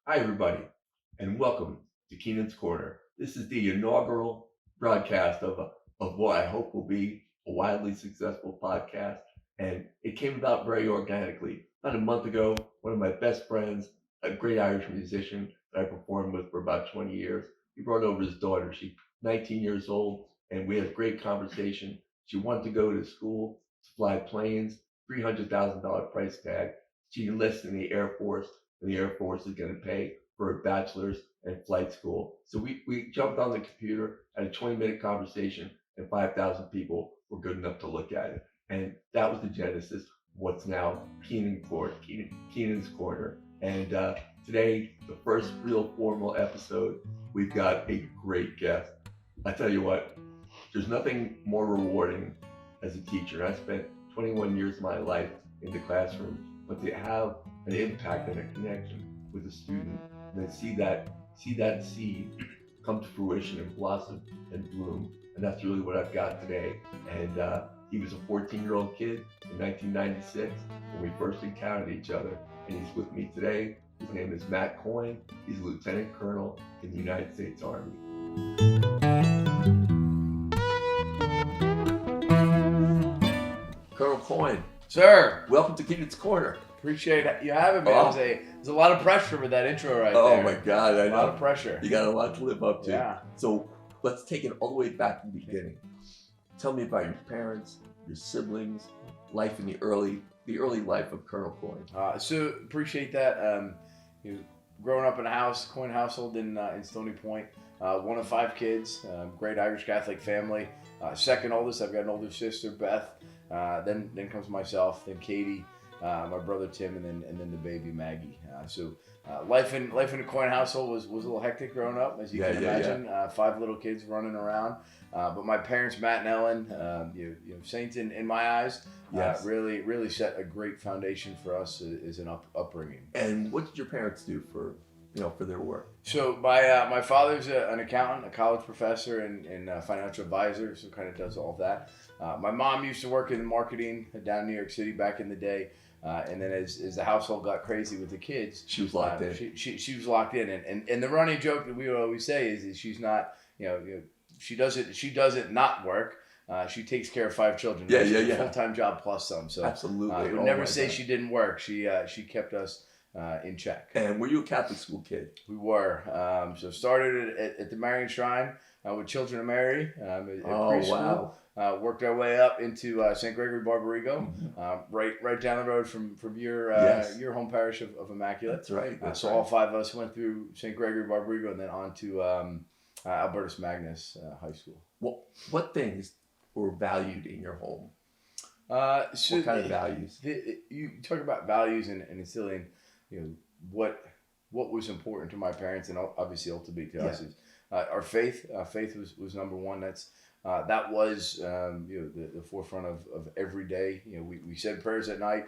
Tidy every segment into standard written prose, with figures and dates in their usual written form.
Hi, everybody, and welcome to Keenan's Corner. This is the inaugural broadcast of what I hope will be a wildly successful podcast. And it came about very organically. About a month ago, one of my best friends, a great Irish musician that I performed with for about 20 years, he brought over his daughter. She's 19 years old, and we had a great conversation. She wanted to go to school to fly planes, $300,000 price tag. She enlisted in the Air Force, and the Air Force is going to pay for a bachelor's and flight school. So we jumped on the computer, had a 20-minute conversation, and 5,000 people were good enough to look at it. And that was the genesis of what's now Keenan's Corner. And today, the first real formal episode, we've got a great guest. I tell you what, there's nothing more rewarding as a teacher. I spent 21 years of my life in the classroom, but to have an impact and a connection with a student, and then see that seed come to fruition and blossom and bloom, and that's really what I've got today. And he was a 14-year-old kid in 1996 when we first encountered each other, and he's with me today. His name is Matt Coyne. He's a lieutenant colonel in the United States Army. Colonel Coyne, Sir, welcome to Keenan's Corner. appreciate you having me. Oh. There's a lot of pressure with that intro right Oh there. my God, I A lot know. of pressure. You got a lot to live up to. Yeah. So let's take it all the way back to the beginning. Tell me about your parents, your siblings, life in the early life of Colonel Coyne. So appreciate that. Growing up in a Coyne household in Stony Point, one of 5 kids, great Irish Catholic family. Second oldest, I've got an older sister, Beth. Then comes myself, then Katie, my brother Tim, and then the baby Maggie. Life in the Coyne household was a little hectic growing up, as you can imagine. 5 little kids running around. But my parents, Matt and Ellen, saints in my eyes, Yes. really set a great foundation for us as an upbringing. And what did your parents do for their work? So my father's an accountant, a college professor, and financial advisor, so kind of does all of that. My mom used to work in marketing down in New York City back in the day. And then as the household got crazy with the kids, She was locked in. She was locked in, and the running joke that we would always say is she's not, she doesn't not work. She takes care of 5 children. Yeah. Full-time job plus some. So Absolutely. would Oh never my say God. she didn't work. She kept us in check. And were you a Catholic school kid? We were. So started at the Marian Shrine with Children of Mary at preschool. Wow. Worked our way up into St. Gregory Barbarigo, right down the road from your Yes. your home parish of Immaculate. That's right. So all 5 of us went through St. Gregory Barbarigo and then on to Albertus Magnus High School. What things were valued in your home? So What kind of values? You talk about values and instilling, what was important to my parents and obviously ultimately to us is our faith. Faith was number one. That was the forefront of every day. We said prayers at night.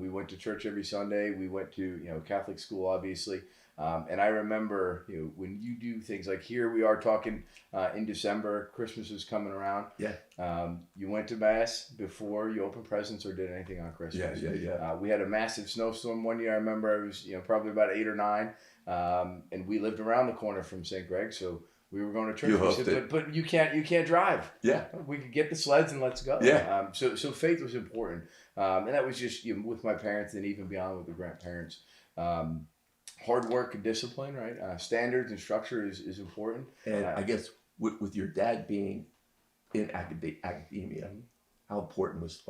We went to church every Sunday. We went to Catholic school, obviously. And I remember when you do things like here we are talking in December, Christmas is coming around. Yeah. You went to mass before you opened presents or did anything on Christmas. Yeah. We had a massive snowstorm one year. I remember I was probably about 8 or 9, and we lived around the corner from St. Greg, so we were going to church. You We said, hosted. but you can't drive. Yeah. We could get the sleds and let's go. Yeah. So faith was important, and that was just with my parents and even beyond with the grandparents. Hard work and discipline, right? Standards and structure is important. And I guess with your dad being in academia, how important was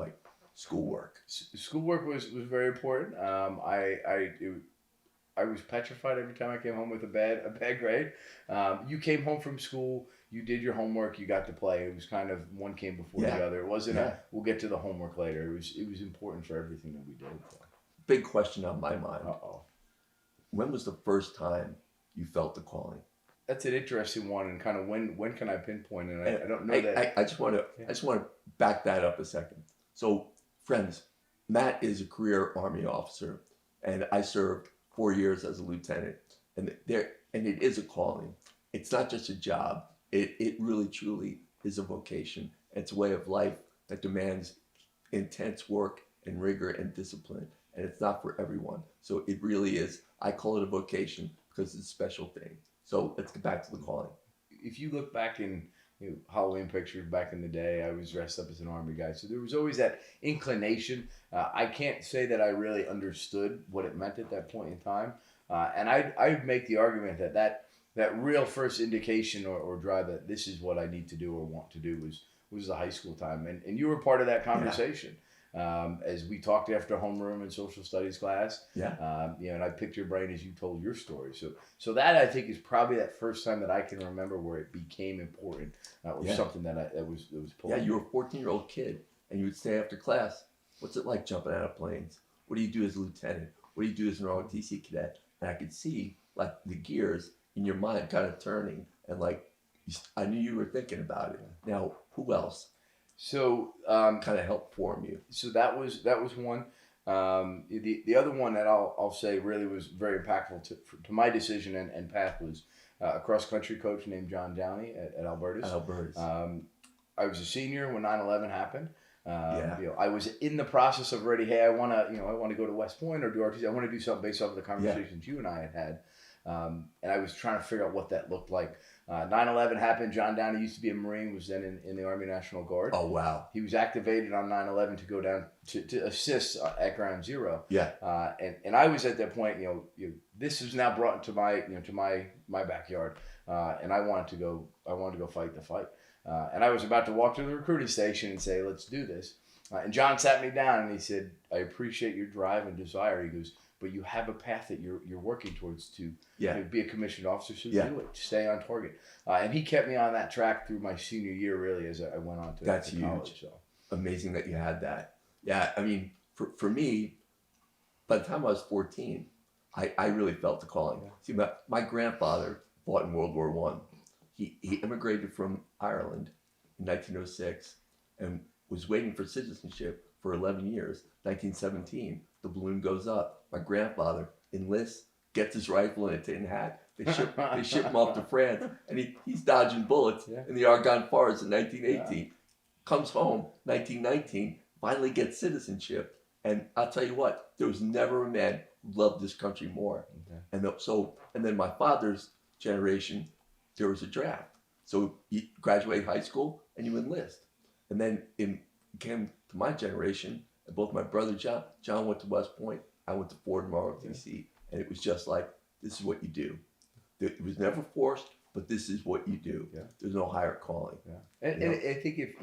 schoolwork? Schoolwork was very important. I was petrified every time I came home with a bad grade. You came home from school, you did your homework, you got to play. It was kind of one came before the other. It wasn't we'll get to the homework later. It was important for everything that we did. Big question on my mind. Uh-oh. When was the first time you felt the calling? That's an interesting one, and kind of when can I pinpoint it? I don't know that. I just want to back that up a second. So, friends, Matt is a career Army officer, and I served 4 years as a lieutenant, and it is a calling. It's not just a job. It really truly is a vocation. It's a way of life that demands intense work and rigor and discipline. and it's not for everyone. So it really is. I call it a vocation because it's a special thing. So let's get back to the calling. If you look back in Halloween pictures back in the day, I was dressed up as an Army guy. So there was always that inclination. I can't say that I really understood what it meant at that point in time. And I'd make the argument that real first indication or drive that this is what I need to do or want to do was the high school time. And you were part of that conversation. As we talked after homeroom and social studies class, and I picked your brain as you told your story. So that I think is probably that first time that I can remember where it became important or something that was pulling. Yeah, you were a 14-year-old kid, and you would stay after class. What's it like jumping out of planes? What do you do as a lieutenant? What do you do as an ROTC cadet? And I could see like the gears in your mind kind of turning, and like I knew you were thinking about it. Now, who else? So kind of helped form you. So that was one. The other one that I'll say really was very impactful to my decision and path was a cross country coach named John Downey at Albertus. I was a senior when 9/11 happened. I was in the process of already. Hey, I want to go to West Point or do RTC. I want to do something based off of the conversations you and I had. And I was trying to figure out what that looked like. 9/11 happened. John Downey used to be a Marine, was then in the Army National Guard. Oh, wow. He was activated on 9/11 to go down to assist at Ground Zero. Yeah. And I was at that point, this is now brought into my backyard. And I wanted to go fight the fight. And I was about to walk to the recruiting station and say, let's do this. And John sat me down and he said, I appreciate your drive and desire. He goes, but you have a path that you're working towards to be a commissioned officer, so do it. Stay on target. And he kept me on that track through my senior year, really, as I went on to That's college. Huge. So. Amazing that you had that. Yeah, I mean, for me, by the time I was 14, I really felt the calling. Yeah. See, my grandfather fought in World War I. He immigrated from Ireland in 1906 and was waiting for citizenship for 11 years. 1917, the balloon goes up. My grandfather enlists, gets his rifle and a tin hat. They ship him off to France, and he's dodging bullets in the Argonne Forest in 1918. Yeah. Comes home, 1919, finally gets citizenship. And I'll tell you what, there was never a man who loved this country more. Okay. And then my father's generation, there was a draft. So you graduate high school and you enlist. And then it came to my generation, and both my brother John went to West Point, I went to Ford and ROTC, and it was just like, this is what you do. It was never forced, but this is what you do. Yeah. There's no higher calling. Yeah. And I think if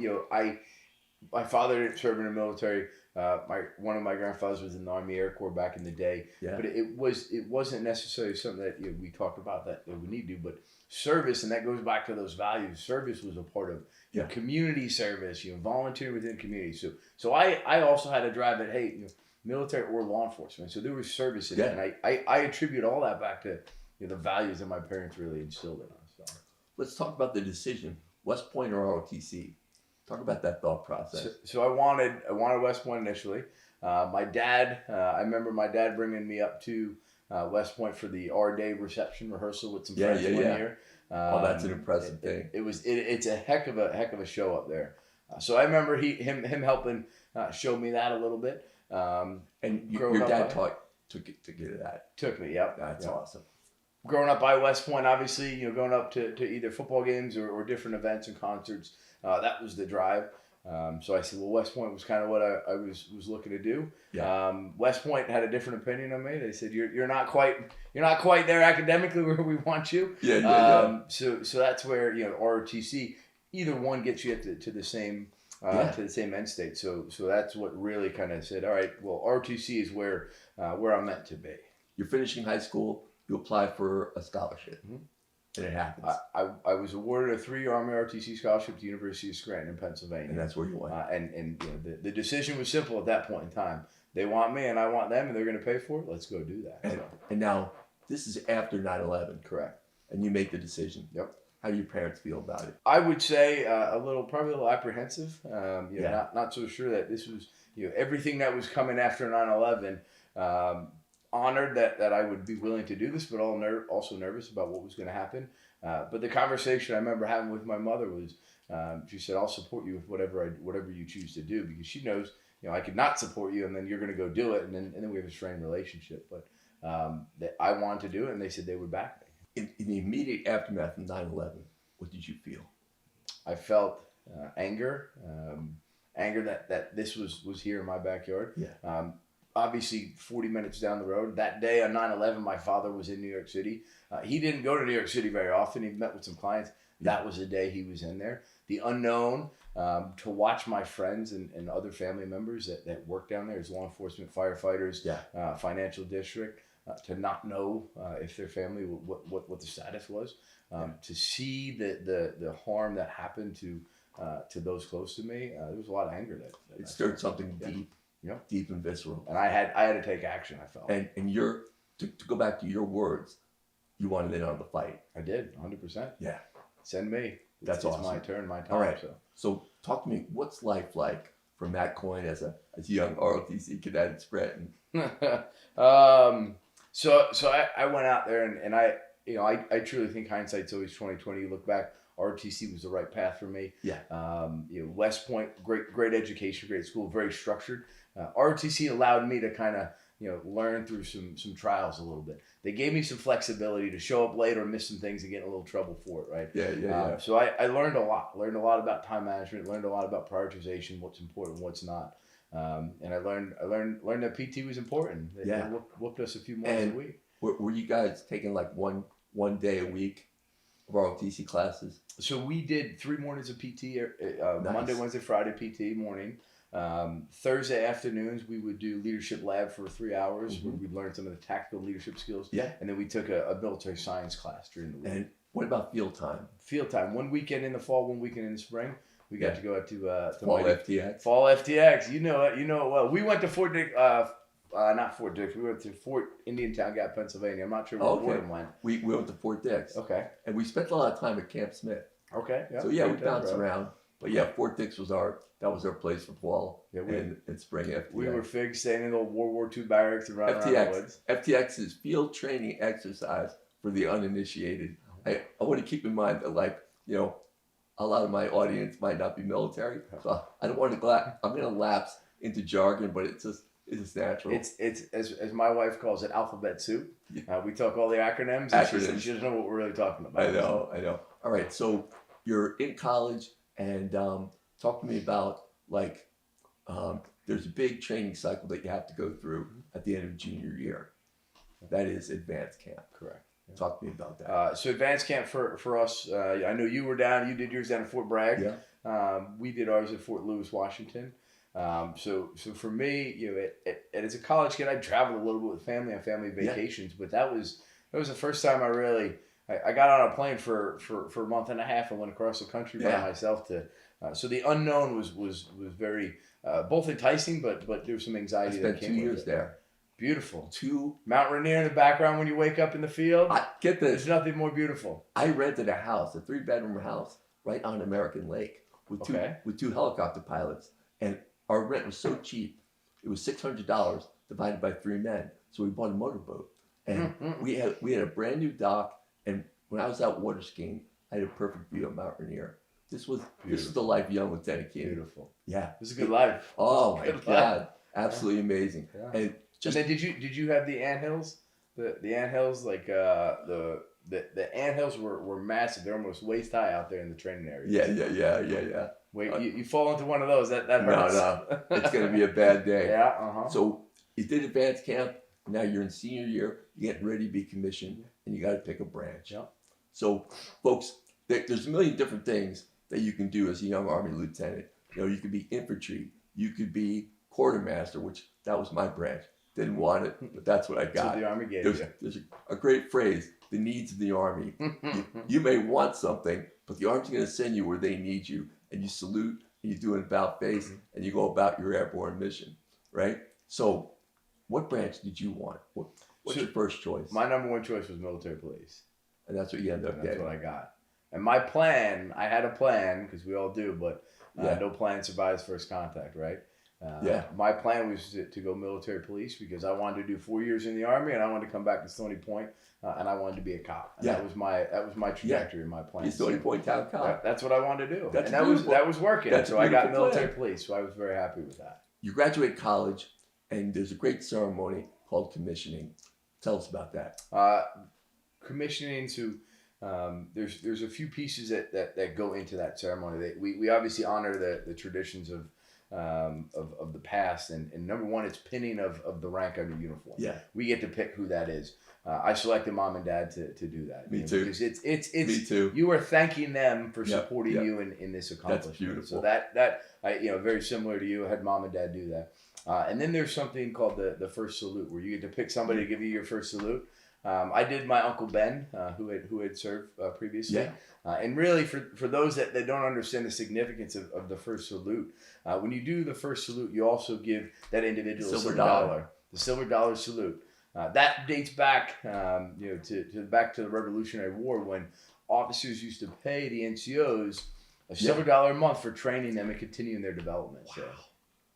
my father didn't serve in the military. One of my grandfathers was in the Army Air Corps back in the day. Yeah. But it wasn't necessarily something that we talked about that we need to do. But service, and that goes back to those values. Service was a part of community service. Volunteer within the community. So I also had to drive it. Hey, military or law enforcement. So there was service in it, and I attribute all that back to the values that my parents really instilled in us. So. Let's talk about the decision: West Point or ROTC. Talk about that thought process. So I wanted West Point initially. My dad, I remember my dad bringing me up to West Point for the R-Day reception rehearsal with some friends one year. That's an impressive thing. It's a heck of a show up there. So I remember him helping show me that a little bit. And your dad took it to get that. Took me, yep. That's awesome. Growing up by West Point, obviously, going up to either football games or different events and concerts. That was the drive. So I said, well, West Point was kind of what I was looking to do. Yeah. West Point had a different opinion on me. They said, you're not quite there academically where we want you. So that's where ROTC, either one gets you to the same end state. So that's what really kind of said, all right, well, ROTC is where I'm meant to be. You're finishing high school. You apply for a scholarship. Mm-hmm. And it happens. I was awarded a 3-year Army ROTC scholarship to the University of Scranton in Pennsylvania. And that's where you went. And the decision was simple at that point in time. They want me and I want them and they're going to pay for it. Let's go do that. And now, this is after 9/11. Correct. And you make the decision. Yep. How do your parents feel about it? I would say probably a little apprehensive. Not so sure that this was, everything that was coming after 9/11. Honored that I would be willing to do this, but also nervous about what was going to happen. But the conversation I remember having with my mother was, she said, "I'll support you with whatever you choose to do," because she knows I could not support you, and then you're going to go do it, and then we have a strained relationship. But that I wanted to do it, and they said they would back me. In the immediate aftermath of 9/11, what did you feel? I felt anger, anger that this was here in my backyard. Yeah. Obviously, 40 minutes down the road. That day on 9/11, my father was in New York City. He didn't go to New York City very often. He met with some clients. That was the day he was in there. The unknown, to watch my friends and other family members that work down there as law enforcement, firefighters, financial district, to not know if their family, what the status was, to see the harm that happened to those close to me. There was a lot of anger that It stirred something deep. Yep. Deep and visceral. And I had to take action, I felt. And to go back to your words, you wanted in on the fight. I did, 100%. Yeah. Send me. That's awesome. It's my turn, my time. All right. So talk to me, what's life like for Matt Coyne as a young ROTC cadet at Scranton? So I went out there and I truly think hindsight's always 20/20. You look back, ROTC was the right path for me. Yeah. West Point, great education, great school, very structured. ROTC allowed me to kind of learn through some trials a little bit. They gave me some flexibility to show up late or miss some things and get in a little trouble for it, right? Yeah. So I learned a lot. Learned a lot about time management. Learned a lot about prioritization, what's important, what's not. And I learned that PT was important. They whooped us a few mornings a week. Were you guys taking like one day a week of ROTC classes? So we did 3 mornings of PT. Nice. Monday, Wednesday, Friday PT morning. Thursday afternoons we would do leadership lab for 3 hours where we'd learn some of the tactical leadership skills. Yeah. And then we took a military science class during the week. And what about field time? Field time. 1 weekend in the fall, 1 weekend in the spring. We got to go out to Fall FTX. Fall FTX. You know it well. We went to Fort Dick, not Fort Dix. We went to Fort Indiantown Gap, Pennsylvania. I'm not sure where Gordon went. We went to Fort Dix. Okay. And we spent a lot of time at Camp Smith. Okay. Yeah. So we bounced around. But Fort Dix was our place for fall and spring FTX. We were figs staying in the World War II barracks and running around the woods. FTX is field training exercise for the uninitiated. I want to keep in mind that a lot of my audience might not be military, so I don't want to. I'm going to lapse into jargon, but it's just natural. It's as my wife calls it, alphabet soup. We talk all the acronyms. Acronyms. She doesn't know what we're really talking about. I know. All right, so you're in college, and talk to me about there's a big training cycle that you have to go through at the end of junior year. That is advanced camp. Correct. Talk to me about that. So advanced camp for us, I know you were down. You did yours down at Fort Bragg. Yeah. We did ours at Fort Lewis, Washington. So for me, as a college kid, I traveled a little bit with family on family vacations, but that was the first time I got on a plane for a month and a half and went across the country by myself so the unknown was very both enticing, but there was some anxiety. I spent that came 2 years with it. there. Beautiful. 2 Mount Rainier in the background when you wake up in the field. Get this. There's nothing more beautiful. I rented a house, a 3-bedroom house, right on American Lake with two helicopter pilots, and our rent was so cheap. It was $600 divided by 3 men. So we bought a motorboat, and we had a brand new dock. And when I was out water skiing, I had a perfect view of Mount Rainier. This was the life young lieutenant Keenan. Beautiful. Yeah, it was a good life. Oh my God, absolutely amazing. Yeah. And then did you have the anthills? The anthills, the anthills were massive. They're almost waist high out there in the training area. Yeah. Wait, you fall into one of those, that hurts. No, it's gonna be a bad day. Yeah. So you did advanced camp. Now you're in senior year. You're getting ready to be commissioned, and you got to pick a branch. Yeah. So, folks, there's a million different things that you can do as a young Army lieutenant. You could be infantry. You could be quartermaster, which that was my branch. Didn't want it, but that's what I got. That's what the Army gave you. There's a great phrase, the needs of the Army. You may want something, but the Army's going to send you where they need you. And you salute, and you do an about face, and you go about your airborne mission, right? So what branch did you want? What's your first choice? My number one choice was military police. And that's what you ended up getting. That's what I got. And my plan, I had a plan, because we all do, but no plan survives first contact, right? My plan was to go military police because I wanted to do 4 years in the Army and I wanted to come back to Stony Point and I wanted to be a cop. And that was my trajectory and my plan. Be Stony Point town cop. That's what I wanted to do. That's and that was working. So I got military police. So I was very happy with that. you graduate college, and there's a great ceremony called commissioning. Tell us about that. Commissioning to there's a few pieces that go into that ceremony. We obviously honor the traditions of the past, and number one, it's pinning of the rank on your uniform. Yeah, we get to pick who that is. I selected mom and dad to do that. Me too. Because it's Me too. you are thanking them for Yep, supporting yep. you in this accomplishment. That's beautiful. So that I very similar to you. I had mom and dad do that. And then there's something called the first salute, where you get to pick somebody to give you your first salute. I did my Uncle Ben, who had served previously. Yeah. And really, for those that don't understand the significance of the first salute, when you do the first salute, you also give that individual a silver dollar. The silver dollar salute. That dates back, back to the Revolutionary War, when officers used to pay the NCOs a silver dollar a month for training them and continuing their development. Wow.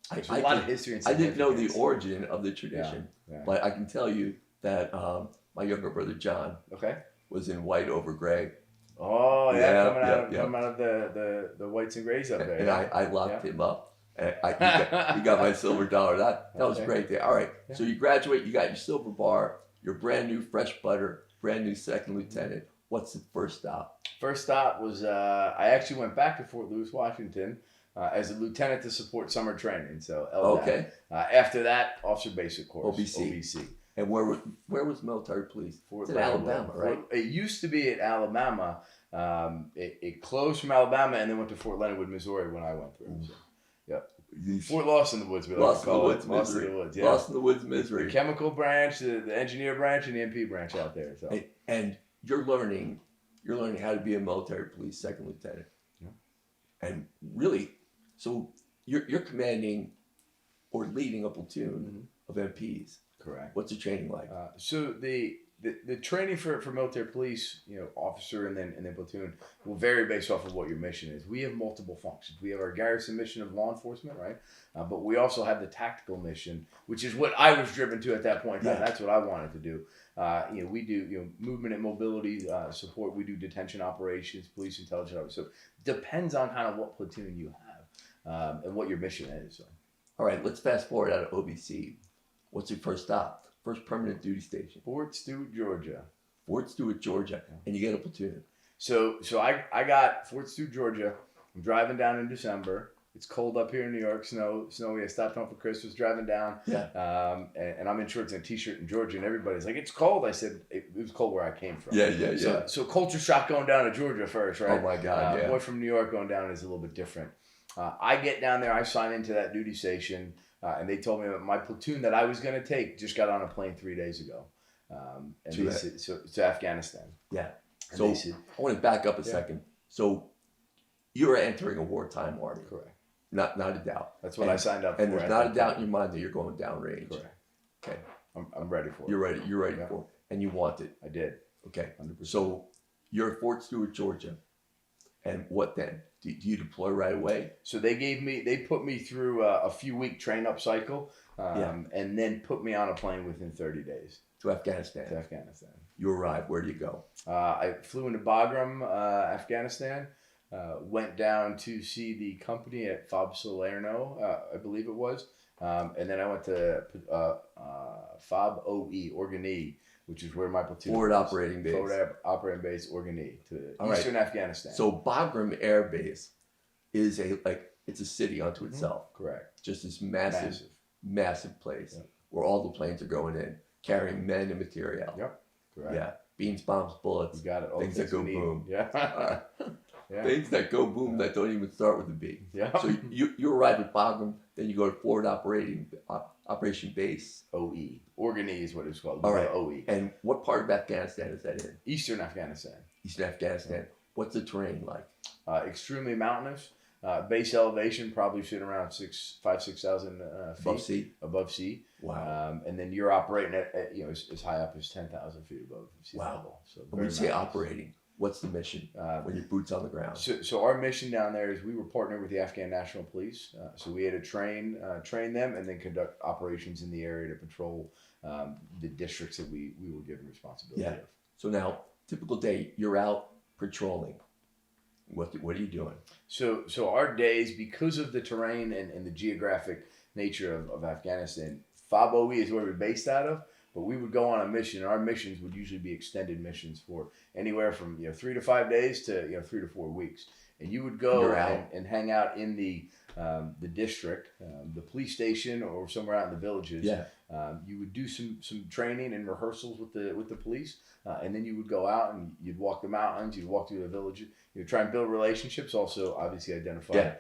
So there's a lot of history and I didn't know the significance. origin of the tradition, but I can tell you that my younger brother John was in white over gray. Oh Yeah, coming out of the whites and grays up there. And I locked him up. And he got my silver dollar. That was great there. All right. Yeah. So you graduate, you got your silver bar, your brand new fresh butter, brand new second lieutenant. What's the first stop? First stop was I actually went back to Fort Lewis, Washington, as a lieutenant to support summer training. So LDAP. Okay. After that, officer basic course. OBC. And where was military police? Fort It's in Alabama, right? It used to be at Alabama. It closed from Alabama and then went to Fort Leonard Wood, Missouri when I went through. So, Fort Lost in the Woods. Lost in the Woods, Lost misery. in the Woods. Yeah. Lost in the Woods, misery. The chemical branch, the engineer branch, and the MP branch out there. So. And you're learning how to be a military police second lieutenant. Yeah. And really, so you're commanding or leading a platoon of MPs. Correct. What's the training like? So the training for military police, officer and then platoon will vary based off of what your mission is. We have multiple functions. We have our garrison mission of law enforcement, right? But we also have the tactical mission, which is what I was driven to at that point in time. Yeah. That's what I wanted to do. We do movement and mobility support. We do detention operations, police intelligence operations. So depends on kind of what platoon you have and what your mission is. So. All right, let's fast forward out of OBC. What's your first stop? First permanent duty station? Fort Stewart, Georgia. Fort Stewart, Georgia. And you get a platoon. So I got Fort Stewart, Georgia. I'm driving down in December. It's cold up here in New York, snowy. I stopped home for Christmas, driving down. Yeah. And I'm in shorts and a t-shirt in Georgia, and everybody's like, "It's cold." I said, "It was cold where I came from." Yeah. So culture shock going down to Georgia first, right? Oh my God, yeah. Boy from New York going down is a little bit different. I get down there, I sign into that duty station, and they told me that my platoon that I was going to take just got on a plane 3 days ago. To Afghanistan. Yeah. And So said, I want to back up a second. So you're entering a wartime army. correct. Not a doubt. That's what I signed up for. And there's not a doubt in your mind that you're going downrange. Correct. Okay. I'm ready for it. You're ready. You're ready Yeah. for it. And you want it. I did. Okay. 100%. So you're at Fort Stewart, Georgia. And what then? Do you deploy right away? So they put me through a few week train up cycle, and then put me on a plane within 30 days To Afghanistan. to Afghanistan. You arrive. Where do you go? I flew into Bagram, Afghanistan. Went down to see the company at Fob Salerno, I believe it was, and then I went to Fob OE, Organy, which is where my platoon Forward was. operating base. Forward operating base, Organy, to All right. eastern Afghanistan. So Bagram Air Base is it's a city unto itself. Correct. Just this massive place where all the planes are going in, carrying men and material. Yep. Correct. Yeah. Beans, bombs, bullets. You got it. All Things the that go we need. boom. Yeah. Yeah. Things that go boom that don't even start with a B. Yeah. So you arrive at Bagram, then you go to forward operation base. OE. Organy is what it's called. All right. OE. And what part of Afghanistan is that in? Eastern Afghanistan. Eastern Afghanistan. What's the terrain like? Extremely mountainous. Base elevation probably sitting around 6,000 feet Above sea? Wow. And then you're operating at as high up as 10,000 feet above sea level. So When you say operating, what's the mission when your boots on the ground? So our mission down there is we were partnered with the Afghan National Police. So we had to train them and then conduct operations in the area to patrol the districts that we were given responsibility of. So now, typical day, you're out patrolling. What are you doing? So our days, because of the terrain and the geographic nature of Afghanistan. FOB is where we're based out of, but we would go on a mission. Our missions would usually be extended missions for anywhere from 3 to 5 days to 3 to 4 weeks. And you would go and hang out in the district, the police station, or somewhere out in the villages. Yeah. You would do some training and rehearsals with the police, and then you would go out and you'd walk the mountains, you'd walk through the villages, you'd try and build relationships. Also, obviously, identify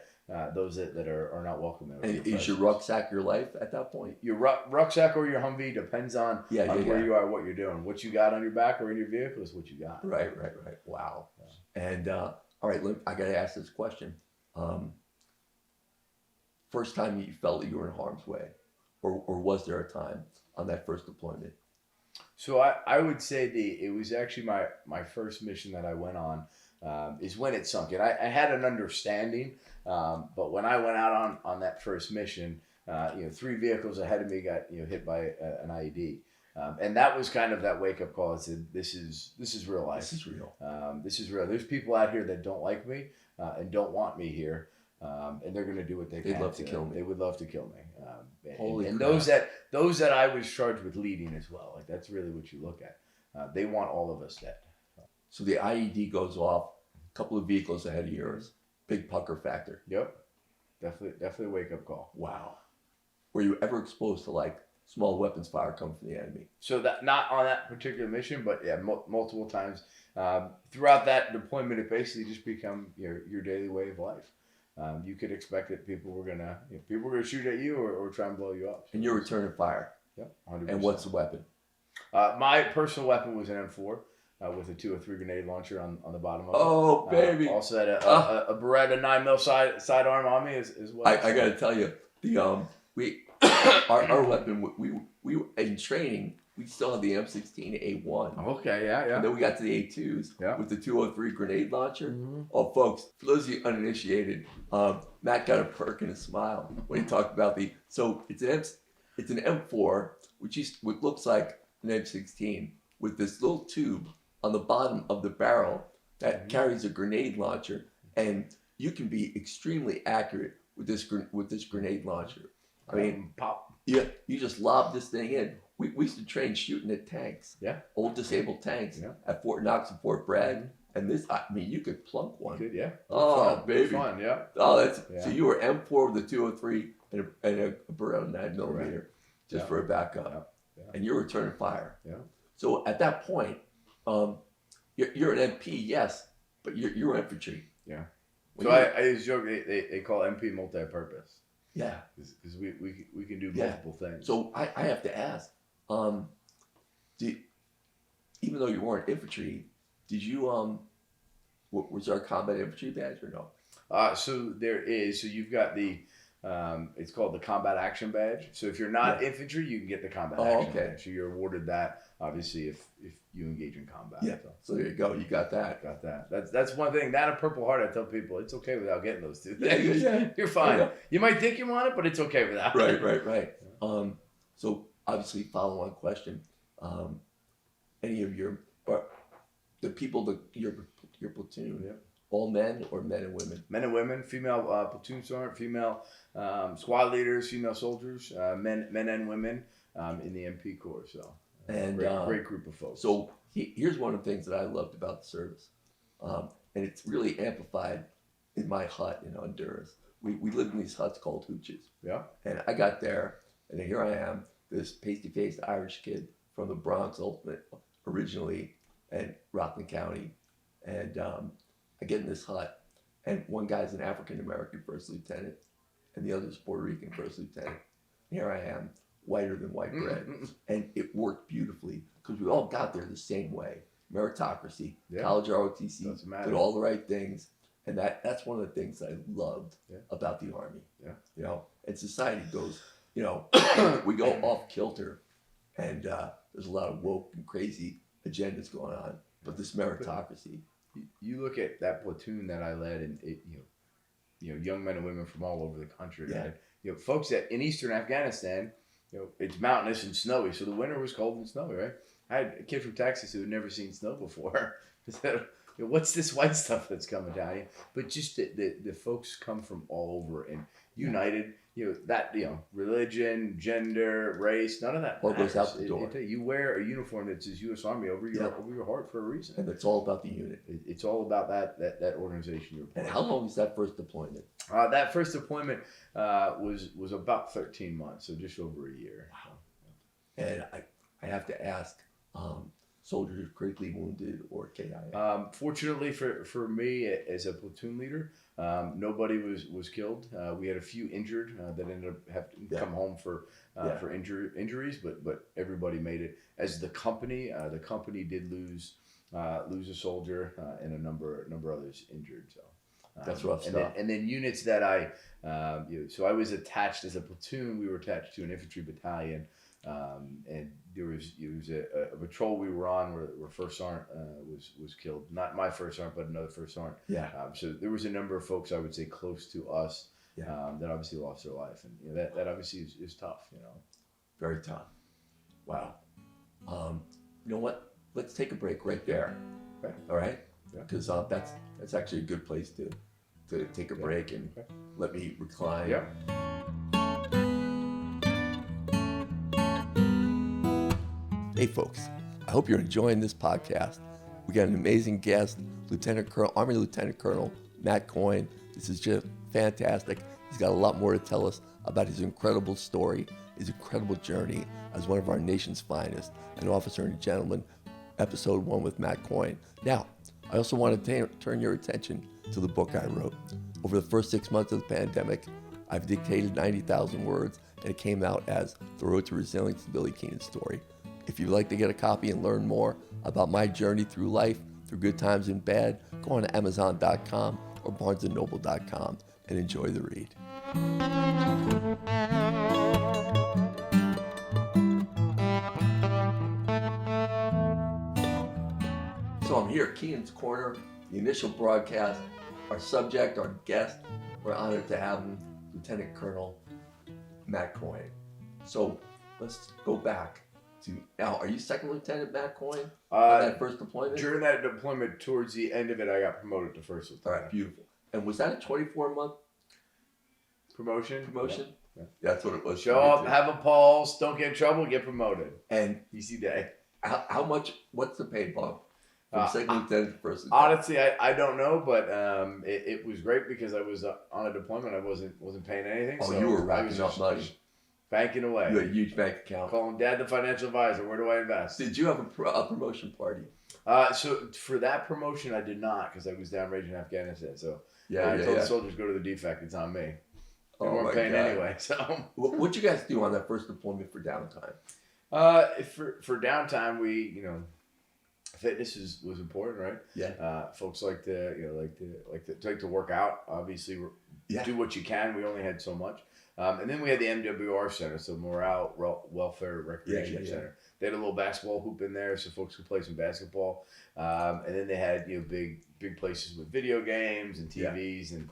those that are not welcome. And is your rucksack your life at that point? Your rucksack or your Humvee depends on where you are, what you're doing. What you got on your back or in your vehicle is what you got. Right. Wow. Yeah. And all right, I got to ask this question. First time you felt that you were in harm's way, or was there a time on that first deployment? So I would say it was actually my first mission that I went on is when it sunk in. I had an understanding, but when I went out on that first mission, 3 vehicles ahead of me got hit by an IED. And that was kind of that wake up call. I said, "This is real life. This is real. This is real. There's people out here that don't like me and don't want me here, and they're going to do what they can. They'd love to kill me. They would love to kill me. And crap. those that I was charged with leading as well. Like that's really what you look at. They want all of us dead. So the IED goes off. A couple of vehicles ahead of yours. Big pucker factor. Yep, definitely a wake up call. Wow. Were you ever exposed to like small weapons fire coming from the enemy? So that not on that particular mission, but multiple times throughout that deployment, it basically just become your daily way of life. You could expect that people were gonna shoot at you or try and blow you up. And you're returning fire. Yep, 100%. And what's the weapon? My personal weapon was an M4 with a 203 grenade launcher on the bottom of it. Oh baby! Also had a Beretta 9mm sidearm on me as well. I got to tell you, our weapon we in training. We still have the M16A1. Okay, yeah. And then we got to the A2s with the 203 grenade launcher. Mm-hmm. Oh, folks, for those of you uninitiated, Matt got a perk and a smile when he talked about so it's an M4, which looks like an M16 with this little tube on the bottom of the barrel that carries a grenade launcher, and you can be extremely accurate with this grenade launcher. I mean, pop. Yeah, you just lob this thing in. We used to train shooting at tanks. Yeah. Old disabled tanks at Fort Knox and Fort Bragg. Mm-hmm. And this, you could plunk one. You could, yeah. Oh, fun. baby. Fun, yeah. Oh, so you were M4 with the 203 and a Beretta 9mm just for a backup. Yeah. And you're returning fire. Yeah. So at that point, you're an MP, yes, but you're infantry. Yeah. So I just joke, they call MP multi-purpose. Yeah. Because we can do multiple things. So I have to ask, even though you weren't infantry, did you was there a combat infantry badge or no? So there is. So you've got the it's called the combat action badge. So if you're not infantry, you can get the combat action badge. So you're awarded that obviously if you engage in combat. Yeah. So there you go. You got that. Got that. That's one thing. That and Purple Heart, I tell people it's okay without getting those two things. Yeah. You're fine. You might think you want it, but it's okay without it. Right. So obviously, follow on question. Any of the people your platoon, all men or men and women? Men and women, female platoon sergeant, female squad leaders, female soldiers, men and women in the MP Corps. So and great group of folks. So here's one of the things that I loved about the service, and it's really amplified in my hut in Honduras. We lived in these huts called hooches. Yeah. And I got there, and here I am, this pasty-faced Irish kid from the Bronx, originally, and Rockland County, and I get in this hut, and one guy's an African-American first lieutenant, and the other's Puerto Rican first lieutenant. Here I am, whiter than white bread, and it worked beautifully because we all got there the same way. Meritocracy, college ROTC, did all the right things, and that's one of the things I loved about the Army. Yeah. And society goes, we go off kilter, and there's a lot of woke and crazy agendas going on, but this meritocracy. You look at that platoon that I led, and young men and women from all over the country. Yeah. Folks that in Eastern Afghanistan, it's mountainous and snowy, so the winter was cold and snowy, right? I had a kid from Texas who had never seen snow before. He said, what's this white stuff that's coming down here? But just the folks come from all over and united. religion, gender, race, none of that All goes matters. out the door. You wear a uniform that says U.S. Army over your Yeah. over your heart for a reason. And it's all about the unit. It's all about that organization you're part And of. how long was that first deployment? That first deployment was about 13 months, so just over a year. Wow. And I have to ask, soldiers critically wounded or KIA? Fortunately for me as a platoon leader, nobody was killed. We had a few injured that ended up having to come home for injuries, but everybody made it. As the company did lose a soldier and a number others injured. So That's rough stuff. And then units that so I was attached as a platoon. We were attached to an infantry battalion. And there was a patrol we were on where First Sergeant was killed. Not my First Sergeant, but another First Sergeant. Yeah. So there was a number of folks I would say close to us Yeah. that obviously lost their life, and that obviously is tough. Very tough. Wow. You know what? Let's take a break right there. Okay. All right? Yeah. Because that's actually a good place to take a break and let me recline. Yeah. Hey folks, I hope you're enjoying this podcast. We got an amazing guest, Army Lieutenant Colonel Matt Coyne. This is just fantastic. He's got a lot more to tell us about his incredible story, his incredible journey as one of our nation's finest, an officer and a gentleman, episode 1 with Matt Coyne. Now, I also want to turn your attention to the book I wrote. Over the first 6 months of the pandemic, I've dictated 90,000 words, and it came out as The Road to Resilience, the Billy Keenan story. If you'd like to get a copy and learn more about my journey through life, through good times and bad, go on to Amazon.com or BarnesandNoble.com and enjoy the read. So I'm here at Keenan's Corner, the initial broadcast. Our subject, our guest, we're honored to have him, Lieutenant Colonel Matt Coyne. So let's go back to now. Are you Second Lieutenant Matt Coyne on that first deployment? During that deployment, towards the end of it, I got promoted to First Lieutenant. All right, beautiful. And was that a 24-month promotion? Yeah. That's what it was. Show up, have a pulse, don't get in trouble, get promoted. And easy day. how much? What's the pay bump from Second Lieutenant to First Lieutenant? Honestly, I don't know, but it was great because I was on a deployment. I wasn't paying anything. Oh, so you were racking up money. Banking away. You had a huge bank account. Calling Dad the financial advisor. Where do I invest? Did you have a promotion party? So for that promotion, I did not because I was downrange in Afghanistan. So I told the soldiers, go to the defect. It's on me. They Oh weren't my paying God. anyway. So What'd you guys do on that first deployment for downtime? for downtime, we fitness was important, right? Yeah. Folks like to work out. Obviously, do what you can. We only had so much. And then we had the MWR Center, so Morale, Welfare, Recreation Center. They had a little basketball hoop in there, so folks could play some basketball. And then they had big places with video games and TVs and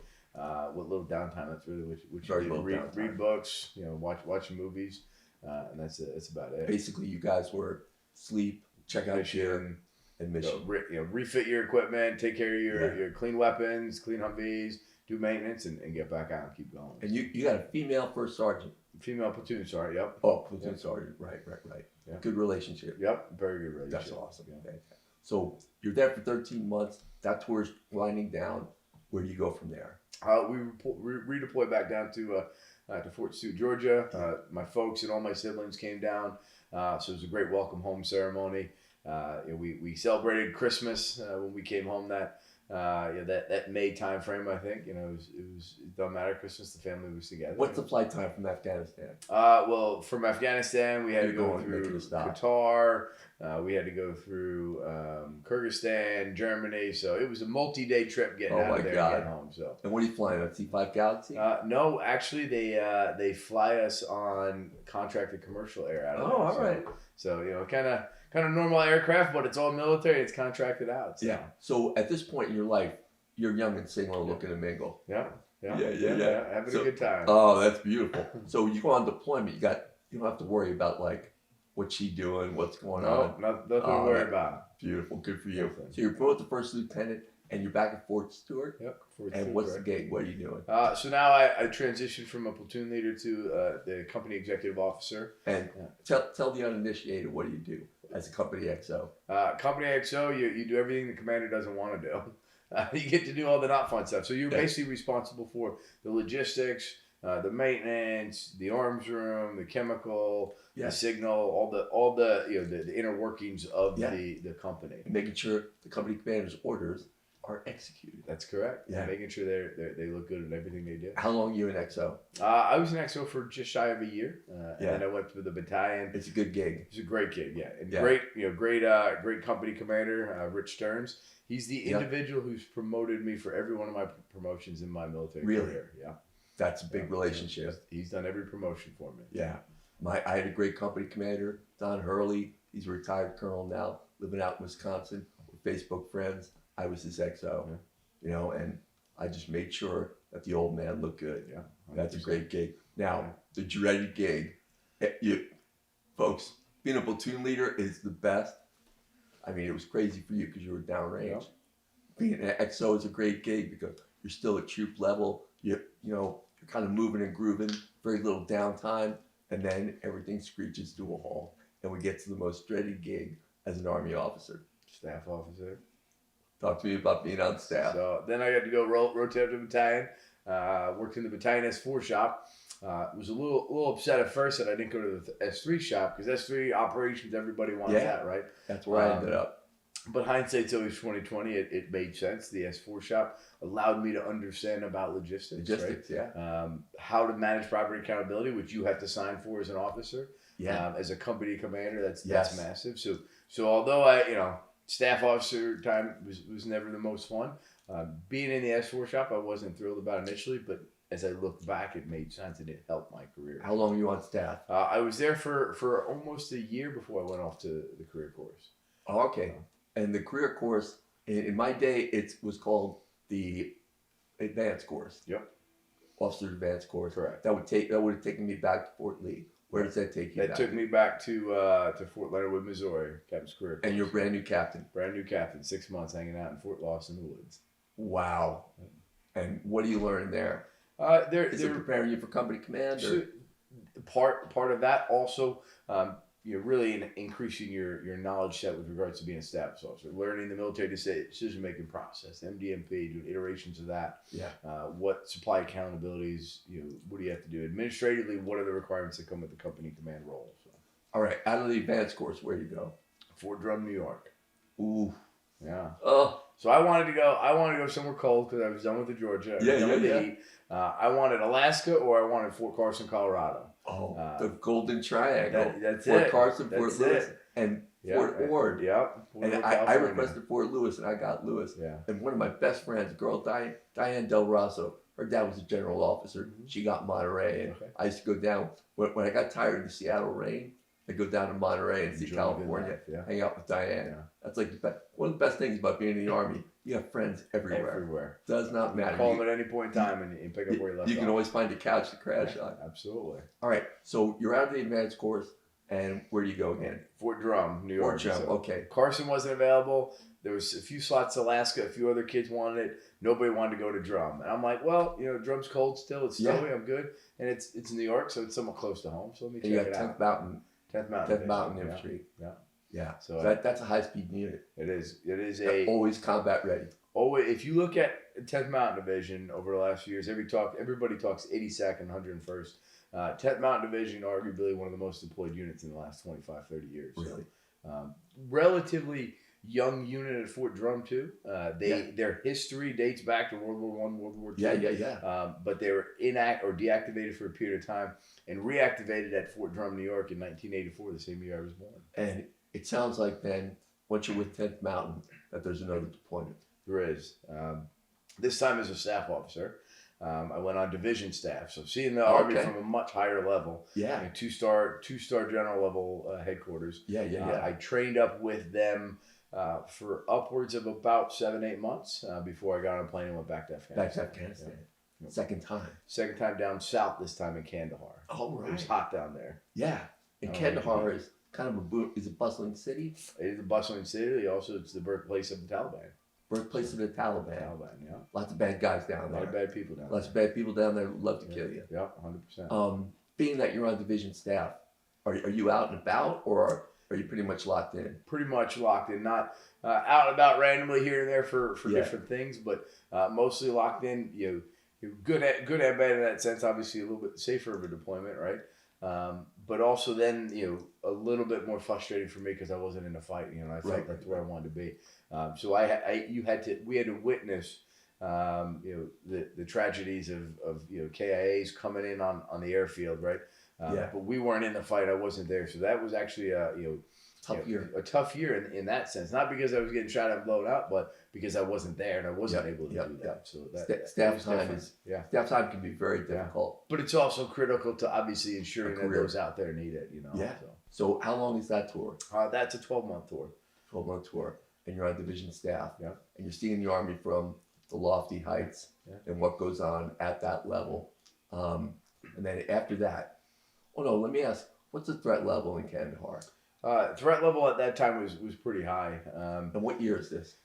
what little downtime. That's really what you do. Read books, watch movies, and that's about it. Basically, you guys were sleep, check out gym, and mission. Refit your equipment, take care of your clean weapons, clean Humvees. Do maintenance and get back out and keep going. And you got a female first sergeant. Female platoon sergeant, yep. Oh, platoon sergeant, right. Yeah. Good relationship. Yep, very good relationship. That's awesome. Yeah. Okay. So you're there for 13 months. That tour's winding down. Where do you go from there? We redeployed back down to Fort Sioux, Georgia. My folks and all my siblings came down, so it was a great welcome home ceremony. We celebrated Christmas when we came home that May time frame. I think it don't matter. Christmas, the family was together. What's the flight time from Afghanistan? Well, from Afghanistan, we had to go through Qatar. We had to go through Kyrgyzstan, Germany. So it was a multi-day trip getting out of there and getting home. So. And what are you flying on? C5 Galaxy? No, actually, they fly us on contracted commercial air out of there. All right. So kind of normal aircraft, but it's all military. It's contracted out. So. Yeah. So at this point in your life, you're young and single and looking to mingle. Yeah. Having a good time. Oh, that's beautiful. So you go on deployment. You don't have to worry about what's she doing, what's going on. Nothing to worry about. Beautiful. Good for you. So you're promoted to first lieutenant. And you're back at Fort Stewart. Yep. And what's the gig? What are you doing? So now I transitioned from a platoon leader to the company executive officer. And tell the uninitiated, what do you do as a company XO? Company XO, you do everything the commander doesn't want to do. You get to do all the not fun stuff. So you're basically responsible for the logistics, the maintenance, the arms room, the chemical, the signal, all the the inner workings of the company. And making sure the company commander's orders are executed. That's correct. Yeah. Making sure they look good in everything they do. How long are you in XO? I was in XO for just shy of a year. And then I went to the battalion. It's a good gig. It's a great gig, yeah. And Yeah. great company commander, Rich Stearns. He's the individual who's promoted me for every one of my promotions in my military career. Yeah. That's a big relationship. He's done every promotion for me. Yeah. I had a great company commander, Don Hurley. He's a retired colonel now, living out in Wisconsin. We're Facebook friends. I was his XO, and I just made sure that the old man looked good. Yeah. 100%. That's a great gig. Now, the dreaded gig. Folks, being a platoon leader is the best. I mean, it was crazy for you because you were downrange. Yeah. Being an XO is a great gig because you're still at troop level. You're kind of moving and grooving, very little downtime, and then everything screeches to a halt. And we get to the most dreaded gig as an Army officer. Staff officer. Talk to me about being on staff. So then I got to go rotate up to the battalion. Worked in the battalion S4 shop. Was a little upset at first that I didn't go to the S3 shop because S3 operations, everybody wants that, right? That's where I ended up. But hindsight's always 2020. It made sense. The S4 shop allowed me to understand about logistics. Right? How to manage property accountability, which you have to sign for as an officer. Yeah. As a company commander, that's massive. So although staff officer time was never the most fun. Being in the S4 shop, I wasn't thrilled about initially, but as I looked back, it made sense and it helped my career. How long were you on staff? I was there for almost a year before I went off to the career course. Oh, okay. And the career course, in my day, it was called the advanced course. Yep. Officer advanced course. Correct. That would have taken me back to Fort Lee. Where does that take you? That took me back to Fort Leonard Wood, Missouri, captain's career course. And you're a brand new captain. Brand new captain, 6 months hanging out in Fort Lawson in the woods. Wow. And what are you learning there? Is it preparing you for company command? Part of that also, really increasing your knowledge set with regards to being a staff officer, learning the military decision making process, MDMP, doing iterations of that. Yeah. What supply accountabilities? What do you have to do administratively? What are the requirements that come with the company command role? So. All right. Out of the advanced course, where do you go? Fort Drum, New York. Ooh. Yeah. Oh. So I wanted to go somewhere cold because I was done with the Georgia. Heat. I wanted Alaska or I wanted Fort Carson, Colorado. Oh, the Golden Triangle. That's Fort it. Carson, Fort Lewis, and Fort Ord. Yep. And I requested Fort Lewis, and I got Lewis. Yeah. And one of my best friends, a girl, Diane Del Rosso, her dad was a general officer. Mm-hmm. She got Monterey, and I used to go down. When I got tired of the Seattle rain, I'd go down to Monterey and see California, hang out with Diane. Yeah. That's like one of the best things about being in the Army. You have friends everywhere. Does not matter. Call them at any point in time and pick up where you left off. You can always find a couch to crash on. Absolutely. All right. So you're out of the advanced course, and where do you go again? Fort Drum, New York. Fort Drum, okay. Carson wasn't available. There was a few slots to Alaska. A few other kids wanted it. Nobody wanted to go to Drum. And I'm like, well, Drum's cold still. It's snowy. I'm good. And it's New York, so it's somewhat close to home. So let me check it out. 10th Mountain Infantry. Yeah. So that's a high-speed unit. It is. They're always combat ready. If you look at 10th Mountain Division over the last few years, everybody talks 82nd, 101st. 10th Mountain Division, arguably one of the most deployed units in the last 25, 30 years. Really? Relatively young unit at Fort Drum, too. Their history dates back to World War I, World War II. Yeah. But they were deactivated for a period of time and reactivated at Fort Drum, New York in 1984, the same year I was born. And it sounds like then, once you're with 10th Mountain, that there's another deployment. There is. This time as a staff officer. I went on division staff, so seeing the Army from a much higher level. Yeah. Two-star general level headquarters. Yeah. I trained up with them for upwards of about 7-8 months before I got on a plane and went back to Afghanistan. Yeah. Second time down south, this time in Kandahar. Oh, right. It was hot down there. Yeah. And Kandahar is kind of a bustling city. It is a bustling city. Also, it's the birthplace of the Taliban. birthplace of the Taliban. Taliban, yeah. Lots of bad guys down A lot of there. bad people down Lots of there. bad people down there who love to kill you. Yeah, 100%. Being that you're on division staff, are you out and about, or are you pretty much locked in? Pretty much locked in, not out and about randomly here and there for Yeah. different things, but mostly locked in. You're good at bad in that sense. Obviously, a little bit safer of a deployment, right? But also then a little bit more frustrating for me because I wasn't in a fight. I felt Right. that's where I wanted to be. So we had to witness the tragedies of KIAs coming in on the airfield, right? Yeah. But we weren't in the fight. I wasn't there, so that was actually Tough year. a tough year in that sense. Not because I was getting shot at and blown up, but because I wasn't there and I wasn't able to do that. So Staff was time different. is Yeah. staff time can be very difficult. But it's also critical to obviously ensuring that career. those out there need it. Yeah. So So how long is that tour? that's a 12-month tour. 12-month tour, and you're on division staff. Yeah. And you're seeing the Army from the lofty heights Yeah. and what goes on at that level. And then after that, let me ask, what's the threat level in Kandahar? Threat level at that time was pretty high. And what year is this?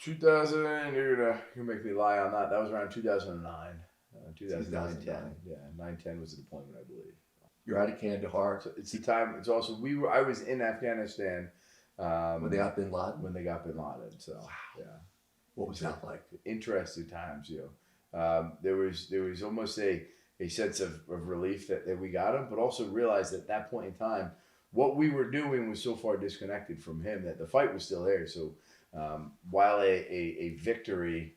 2000. You're gonna make me lie on that. That was around 2009. 2009, 10. 2009. Yeah, 9-10 was the deployment, I believe. You're out of Kandahar. So it's the time. It's also I was in Afghanistan When they got Bin Laden? when they got Bin Laden. So yeah, What was that like? interesting times. There was almost a sense of relief that we got him, but also realized at that point in time what we were doing was so far disconnected from him that the fight was still there. So while a victory,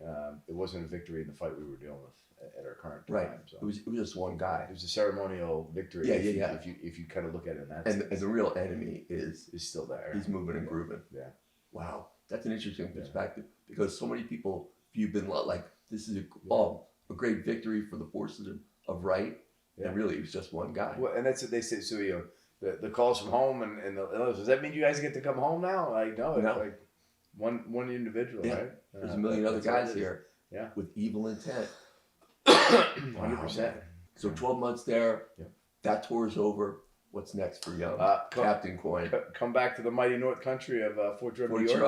it wasn't a victory in the fight we were dealing with at our current time. Right. So It was just one guy. it was a ceremonial victory. Yeah. If you kind of look at it in that And sense, the real enemy is is still there. he's moving and grooving. Yeah. Wow. That's an interesting perspective because so many people view Bin Laden like this is a great victory for the forces of right. Yeah. And really it was just one guy. Well, and that's what they say. So the calls from home and does that mean you guys get to come home now? Like no, it's No. like one individual, Yeah. right? There's a million other that's what it guys is. here Yeah. with evil intent. 100%. So 12 months there. Yeah. That tour is over. What's next for young Captain Coyne? Come back to the mighty North Country of Fort Drum, Fort New York.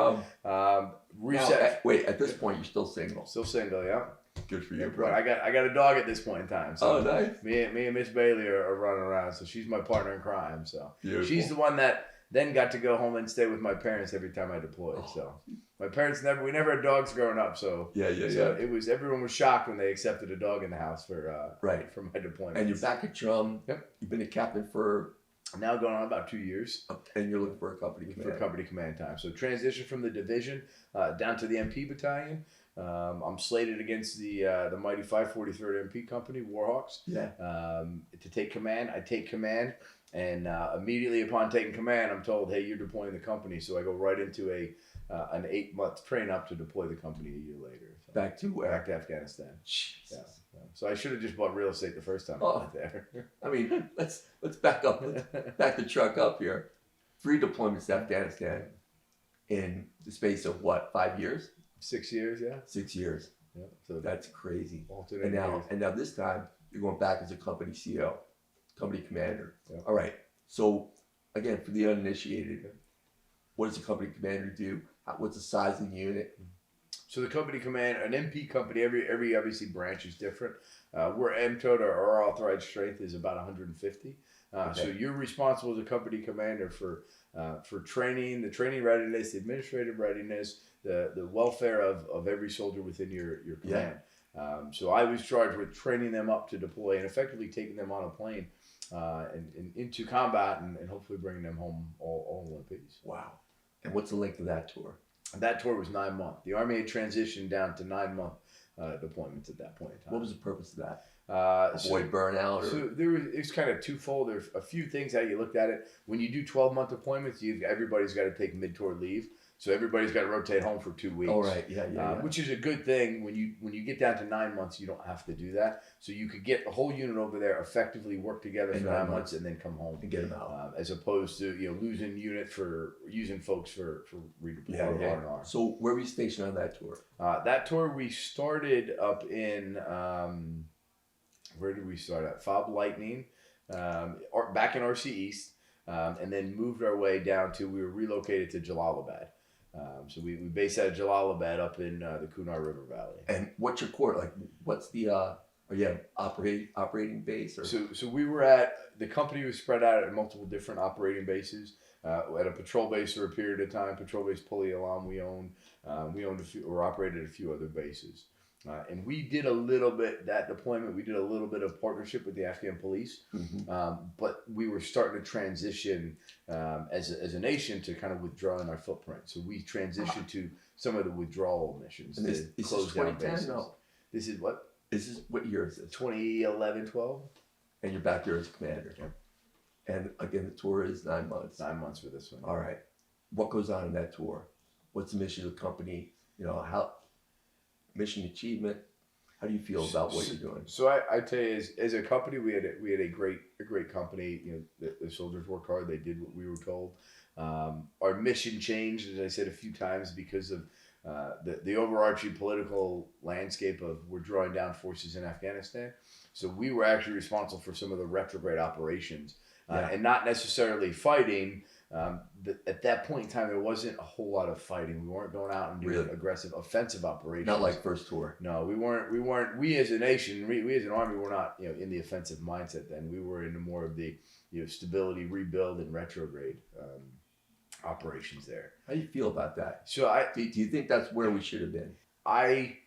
Drum. Reset. Wait, at this point you're still single. Still single, yeah. Good for Yeah, you, but bro. I got a dog at this point in time. So Oh, nice. Me and Miss Bailey are running around, so she's my partner in crime. So Beautiful. she's the one that then got to go home and stay with my parents every time I deployed. Oh. So my parents we never had dogs growing up. So Yeah. so it was everyone was shocked when they accepted a dog in the house for Right. for my deployment. And you're back at Drum. Yep. You've been a captain for, now going on about 2 years. and you're looking for a company For command. company command time. So transition from the division down to the MP battalion. I'm slated against the mighty 543rd MP company, Warhawks, Yeah. to take command. I take command, and immediately upon taking command, I'm told, "Hey, you're deploying the company." So I go right into an 8-month train up to deploy the company a year later. So Back to where? back to Afghanistan. Jesus. Yeah. So I should have just bought real estate the first time Oh. I went there. I mean, let's back up. Let's back the truck up here. 3 deployments to Afghanistan in the space of what? 5 years? 6 years, yeah. 6 years. Yeah. So That's crazy. alternate And years. now this time you're going back as a company CO, company commander. Yeah. All right. So again, for the uninitiated, what does a company commander do? What's the size of the unit? So the company command, an MP company, every obviously branch is different. We're MTOT, our authorized strength is about 150. So you're responsible as a company commander for training, the training readiness, the administrative readiness, the welfare of every soldier within your command. So I was charged with training them up to deploy and effectively taking them on a plane and into combat and hopefully bringing them home all in one piece. Wow. And what's the length of that tour? That tour was 9 months. The Army had transitioned down to 9-month deployments at that point in time. What was the purpose of that? So, Avoid burnout? Or? so it was kind of twofold. There's a few things how you looked at it. When you do 12-month deployments, everybody's got to take mid-tour leave. So everybody's got to rotate home for 2 weeks. Oh, right. Yeah. Which is a good thing. When you get down to 9 months, you don't have to do that. So you could get the whole unit over there, effectively work together for 9 months, and then come home. And get them out. As opposed to losing unit for using folks for redeployment. R&R. So where were you stationed on that tour? That tour we started up in where did we start at? Fob Lightning, back in RC East, and then moved our way down to we were relocated to Jalalabad. So we base out of Jalalabad up in the Kunar River Valley. And what's your core? Like, what's the are you at operating base or? So we were at the company was spread out at multiple different operating bases. At a patrol base for a period of time. Patrol base Pulley Alam we owned. We owned a few or operated a few other bases. And we did a little bit, that deployment, we did a little bit of partnership with the Afghan police, but we were starting to transition as a nation to kind of withdrawing our footprint. So we transitioned to some of the withdrawal missions. And this is 2010? No. This is what? What year is this? 2011, 12. And you're back there as commander. Yeah. And again, the tour is 9 months. 9 months for this one. All right. What goes on in that tour? What's the mission of the company? How mission achievement. How do you feel about what you're doing? So I tell you, as a company, we had a great company. The soldiers worked hard. They did what we were told. Our mission changed, as I said a few times, because of the overarching political landscape of we're drawing down forces in Afghanistan. So we were actually responsible for some of the retrograde operations, and not necessarily fighting. At that point in time, there wasn't a whole lot of fighting. We weren't going out and doing aggressive offensive operations. Not like first tour. No, we weren't. We as a nation, we as an army, were not in the offensive mindset then. We were into more of the stability, rebuild, and retrograde operations there. How do you feel about that? So do you think that's where we should have been? I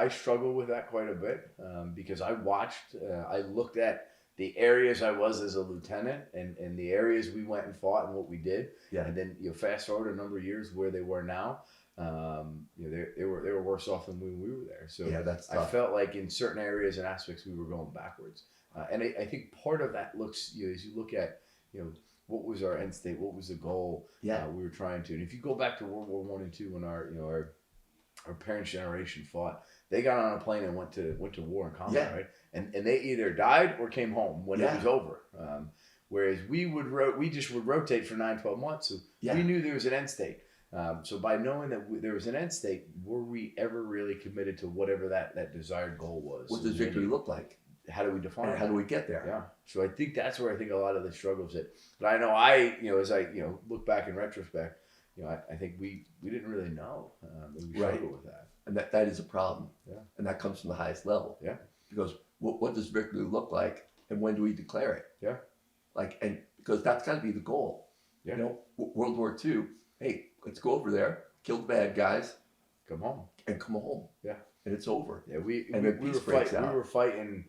struggle with that quite a bit because I looked at the areas I was as a lieutenant and the areas we went and fought and what we did. Yeah. And then fast forward a number of years where they were now, they were worse off than when we were there. So yeah, that's tough. I felt like in certain areas and aspects we were going backwards. And I think part of that looks as you look at what was our end state, what was the goal we were trying to. And if you go back to World War I and II when our parents' generation fought, they got on a plane and went to war in combat, right? And they either died or came home when it was over. Whereas we just would rotate for 9-12 months. So we knew there was an end state. So by knowing that there was an end state, were we ever really committed to whatever that desired goal was? What does victory look like? How do we define it? How do we get there? Yeah. So I think that's where a lot of the struggles at. But I know as I look back in retrospect, I think we didn't really know. We struggled with that. And that is a problem. Yeah. And that comes from the highest level. Yeah. Because what does victory look like, and when do we declare it? Yeah. And because that's got to be the goal. Yeah. World War II. Hey, let's go over there, kill the bad guys, come home, and come home. Yeah. And it's over. Yeah. We were fighting.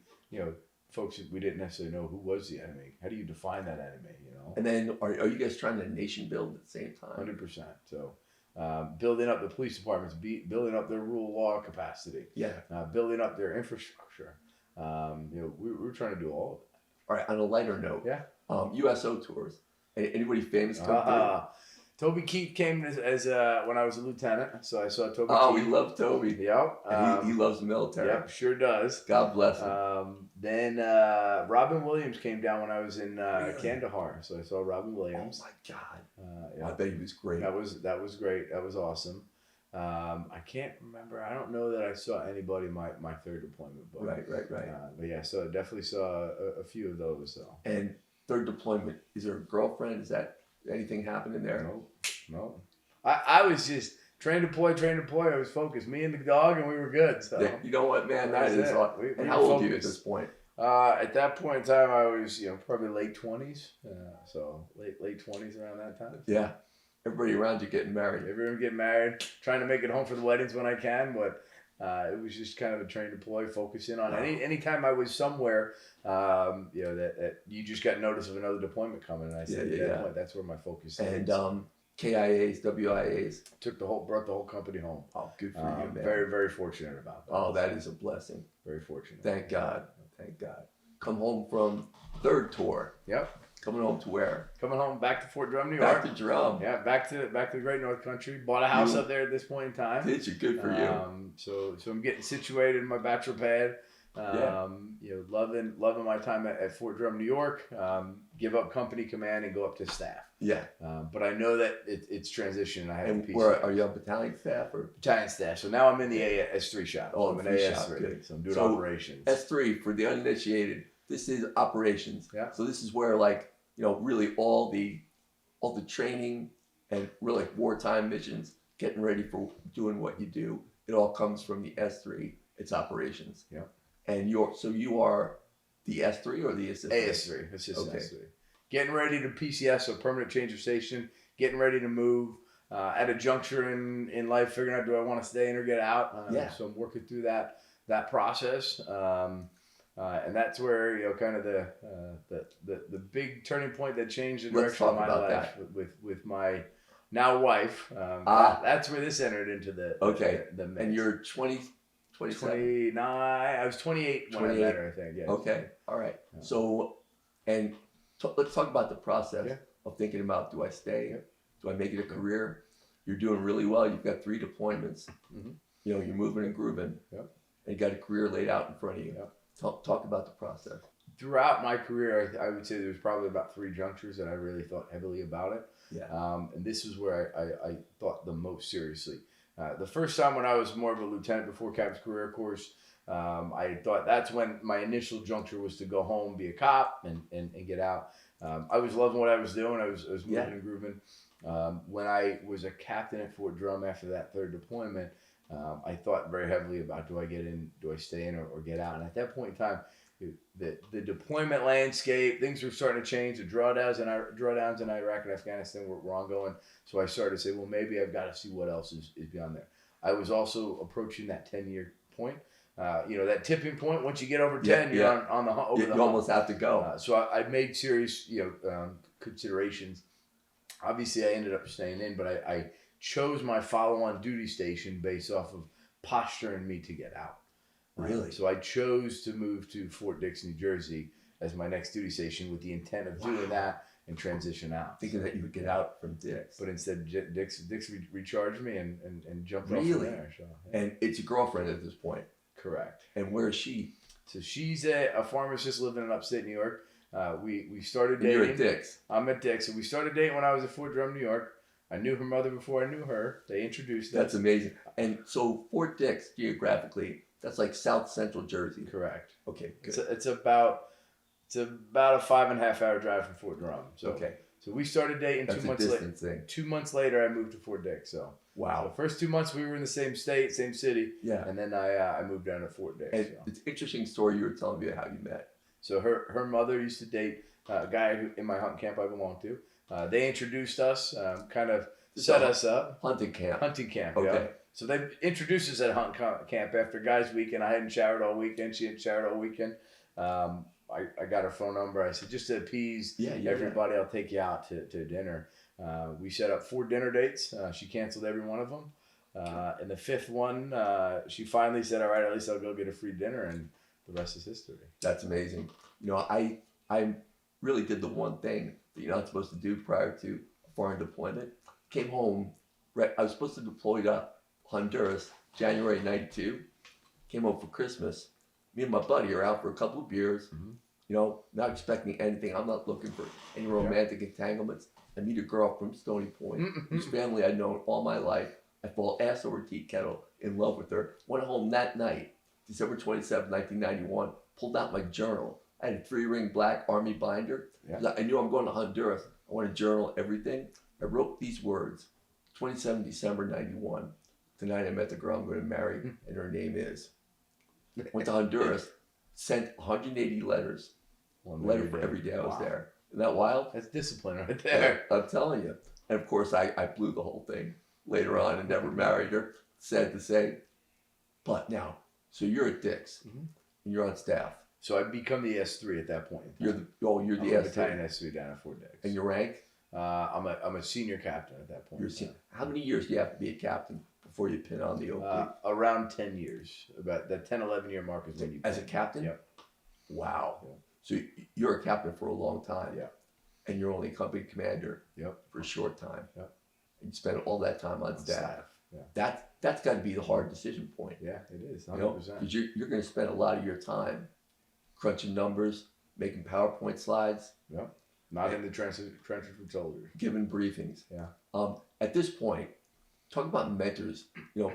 Folks that we didn't necessarily know who was the enemy. How do you define that enemy? And then are you guys trying to nation build at the same time? 100%. So. Building up the police departments, building up their rule of law capacity, building up their infrastructure. We were trying to do all of it. All right. On a lighter note, USO tours. Anybody famous come through? Toby Keith came as when I was a lieutenant, so I saw Toby. Oh, Keith. we love Toby. Yep. And he loves the military. Yep, sure does. God bless him. Then Robin Williams came down when I was in Kandahar, so I saw Robin Williams. Oh my God! Yeah. I bet he was great. That was great. That was awesome. I can't remember. I don't know that I saw anybody my third deployment. But, Right. But yeah, so definitely saw a few of those though. And third deployment, is there a girlfriend? Is that anything happening there? No. I was just train deploy. I was focused. Me and the dog, and we were good. So you know what, man? That is awesome. And how old are you at this point? At that point in time, I was probably late 20s. So late 20s around that time. Yeah. Everybody around you getting married. Everyone getting married. Trying to make it home for the weddings when I can, but it was just kind of a train deploy, focusing on any time I was somewhere, that you just got notice of another deployment coming, and I said at that point, that's where my focus is. And KIAs, WIAs brought the whole company home. Oh, good for you, man. Very, very fortunate about that. Oh, that is a blessing. Very fortunate. Thank God. Come home from third tour. Yep. Coming home to where? Coming home back to Fort Drum, New York. Back to Drum. Yeah, back to the Great North Country. Bought a house up there at this point in time. Did you? Good for you. So I'm getting situated in my bachelor pad. Loving my time at Fort Drum, New York. Give up company command and go up to staff. Yeah. But I know that it's transition. I have and a piece. Where are you on battalion staff or? Battalion staff. So now I'm in the S3 shop. Oh, I'm in AS3. Good. So I'm doing operations. S3 for the uninitiated. This is operations. Yeah. So this is where really all the training and really wartime missions, getting ready for doing what you do. It all comes from the S3. It's operations. Yeah. And you are the S3 or the assistant? AS3, assistant Okay. S3. Getting ready to PCS, so permanent change of station. Getting ready to move. At a juncture in life, figuring out, do I want to stay in or get out? Yeah. So I'm working through that process. And that's where, you know, kind of the big turning point that changed the Let's direction of talk my about life that. with my now wife. That's where this entered into the mix. And you're 20, 27? 29. I was 28 when I met her, I think. Yeah. Okay. All right. Yeah. So, and let's talk about the process Yeah. of thinking about, do I stay? Yeah. Do I make it a career? You're doing really well. You've got 3 deployments. Mm-hmm. You know, you're moving and grooving. Yep. And you got a career laid out in front of you. Yep. Talk about the process. Throughout my career, I would say there's probably about 3 junctures that I really thought heavily about it. Yeah. And this is where I thought the most seriously. The first time when I was more of a lieutenant before captain's career course, I thought that's when my initial juncture was to go home, be a cop, and get out. I was loving what I was doing. I was moving and grooving. When I was a captain at Fort Drum after that 3rd deployment, I thought very heavily about, do I get in, do I stay in, or get out? And at that point in time, the deployment landscape, things were starting to change. The drawdowns in Iraq and Afghanistan were ongoing. So I started to say, well, maybe I've got to see what else is beyond there. I was also approaching that 10-year point. You know, that tipping point. Once you get over 10, you're on the over the hump. You almost have to go. So I made serious, considerations. Obviously, I ended up staying in, but I chose my follow-on duty station based off of posturing me to get out. Really? So I chose to move to Fort Dix, New Jersey as my next duty station with the intent of doing that and transition out. Thinking that you would get out from Dix. But instead, Dix recharged me and jumped off Really? from there. So, yeah. And it's your girlfriend at this point. Correct. And where is she? So she's a pharmacist living in upstate New York. We started dating. You're at Dix. I'm at Dix. So we started dating when I was at Fort Drum, New York. I knew her mother before I knew her. They introduced us. That's amazing. And so Fort Dix, geographically, that's like South Central Jersey. Correct. Okay, good. It's about a 5.5 hour drive from Fort Drum. So Okay. So we started dating That's 2 a months later. distance thing. 2 months later, I moved to Fort Dix. So Wow. the first 2 months we were in the same state, same city, Yeah. and then I moved down to Fort Dix. And So. it's an interesting story you were telling me how you met. So her mother used to date a guy who in my hunting camp I belonged to. They introduced us, kind of set us up. Hunting camp. Hunting camp, Okay. yeah. So they introduced us at hunting camp after guys' weekend. I hadn't showered all weekend. She hadn't showered all weekend. I got her phone number. I said, just to appease everybody, I'll take you out to dinner. We set up 4 dinner dates. She canceled every one of them. And the 5th one, she finally said, all right, at least I'll go get a free dinner. And the rest is history. That's amazing. You know, I really did the one thing that you're not supposed to do prior to a foreign deployment. Came home, right? I was supposed to deploy to Honduras, January 92. Came home for Christmas. Me and my buddy are out for a couple of beers. Mm-hmm. You know, not expecting anything. I'm not looking for any romantic entanglements. I meet a girl from Stony Point, whose family I'd known all my life. I fall ass over tea kettle in love with her. Went home that night, December 27, 1991, pulled out my journal. I had a 3-ring black army binder. Yeah. I knew I'm going to Honduras. I want to journal everything. I wrote these words, 27 December 91. Tonight I met the girl I'm going to marry, and her name is. Went to Honduras, sent 180 letters, letter for every day I was there. Isn't that wild? That's discipline right there. I'm telling you. And of course, I blew the whole thing later on and never married her. Sad to say. But now, so you're at Dix, and you're on staff. So I become the S3 at that point. You're the S3. battalion S3 down at Fort Dix. And your rank? I'm a senior captain at that point. How many years do you have to be a captain before you pin on the OP? Around 10 years. About the 10, 11 year mark is when you As a captain? Yep. Wow. Yep. So you're a captain for a long time. Yeah. And you're only company commander for a short time. Yep. And you spend all that time on staff. Yeah. That's got to be the hard decision point. Yeah, it is. 100%. You know, because you're going to spend a lot of your time crunching numbers, making PowerPoint slides. Yep. Not in the trenches with soldiers. Giving briefings. Yeah. At this point, talk about mentors. You know,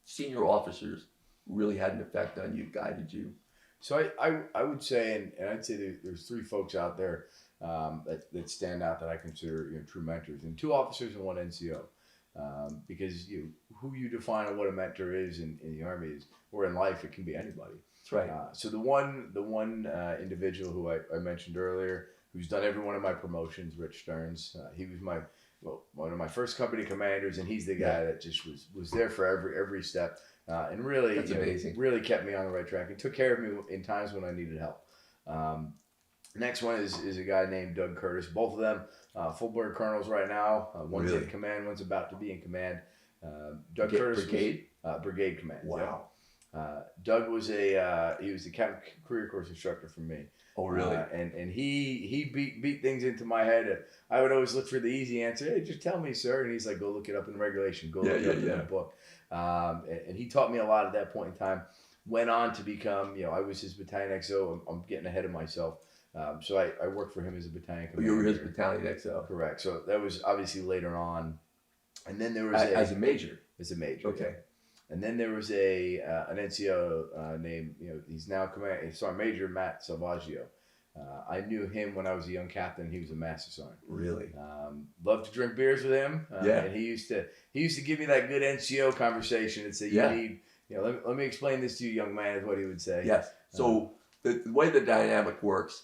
senior officers really had an effect on you, guided you. So I would say, and I'd say there's 3 folks out there that stand out that I consider true mentors, and 2 officers and 1 NCO. Because who you define on what a mentor is in the Army is, or in life, it can be anybody. That's right. So the one individual who I mentioned earlier, who's done every one of my promotions, Rich Stearns. He was one of my first company commanders, and he's the guy that just was there for every step, and really That's amazing. really kept me on the right track and took care of me in times when I needed help. Next one is a guy named Doug Curtis. Both of them full-blood colonels right now. One's Really? in command, one's about to be in command. Doug Curtis Brigade? Brigade command. Wow. Yeah. Doug was he was the captain career course instructor for me. Oh, really? And he beat things into my head. I would always look for the easy answer. Hey, just tell me, sir. And he's like, go look it up in the regulation. Go look it up in the book. And he taught me a lot at that point in time. Went on to become, I was his battalion XO. I'm getting ahead of myself. So I worked for him as a battalion commander. You were his battalion XO. Correct. So that was obviously later on. And then there was as a major. As a major. Okay. Yeah. And then there was an NCO named, he's now Major Matt Salvaggio. I knew him when I was a young captain. He was a master sergeant. Really? Loved to drink beers with him. And he used to give me that good NCO conversation and say, you need, let me explain this to you, young man, is what he would say. Yes. So the way the dynamic works,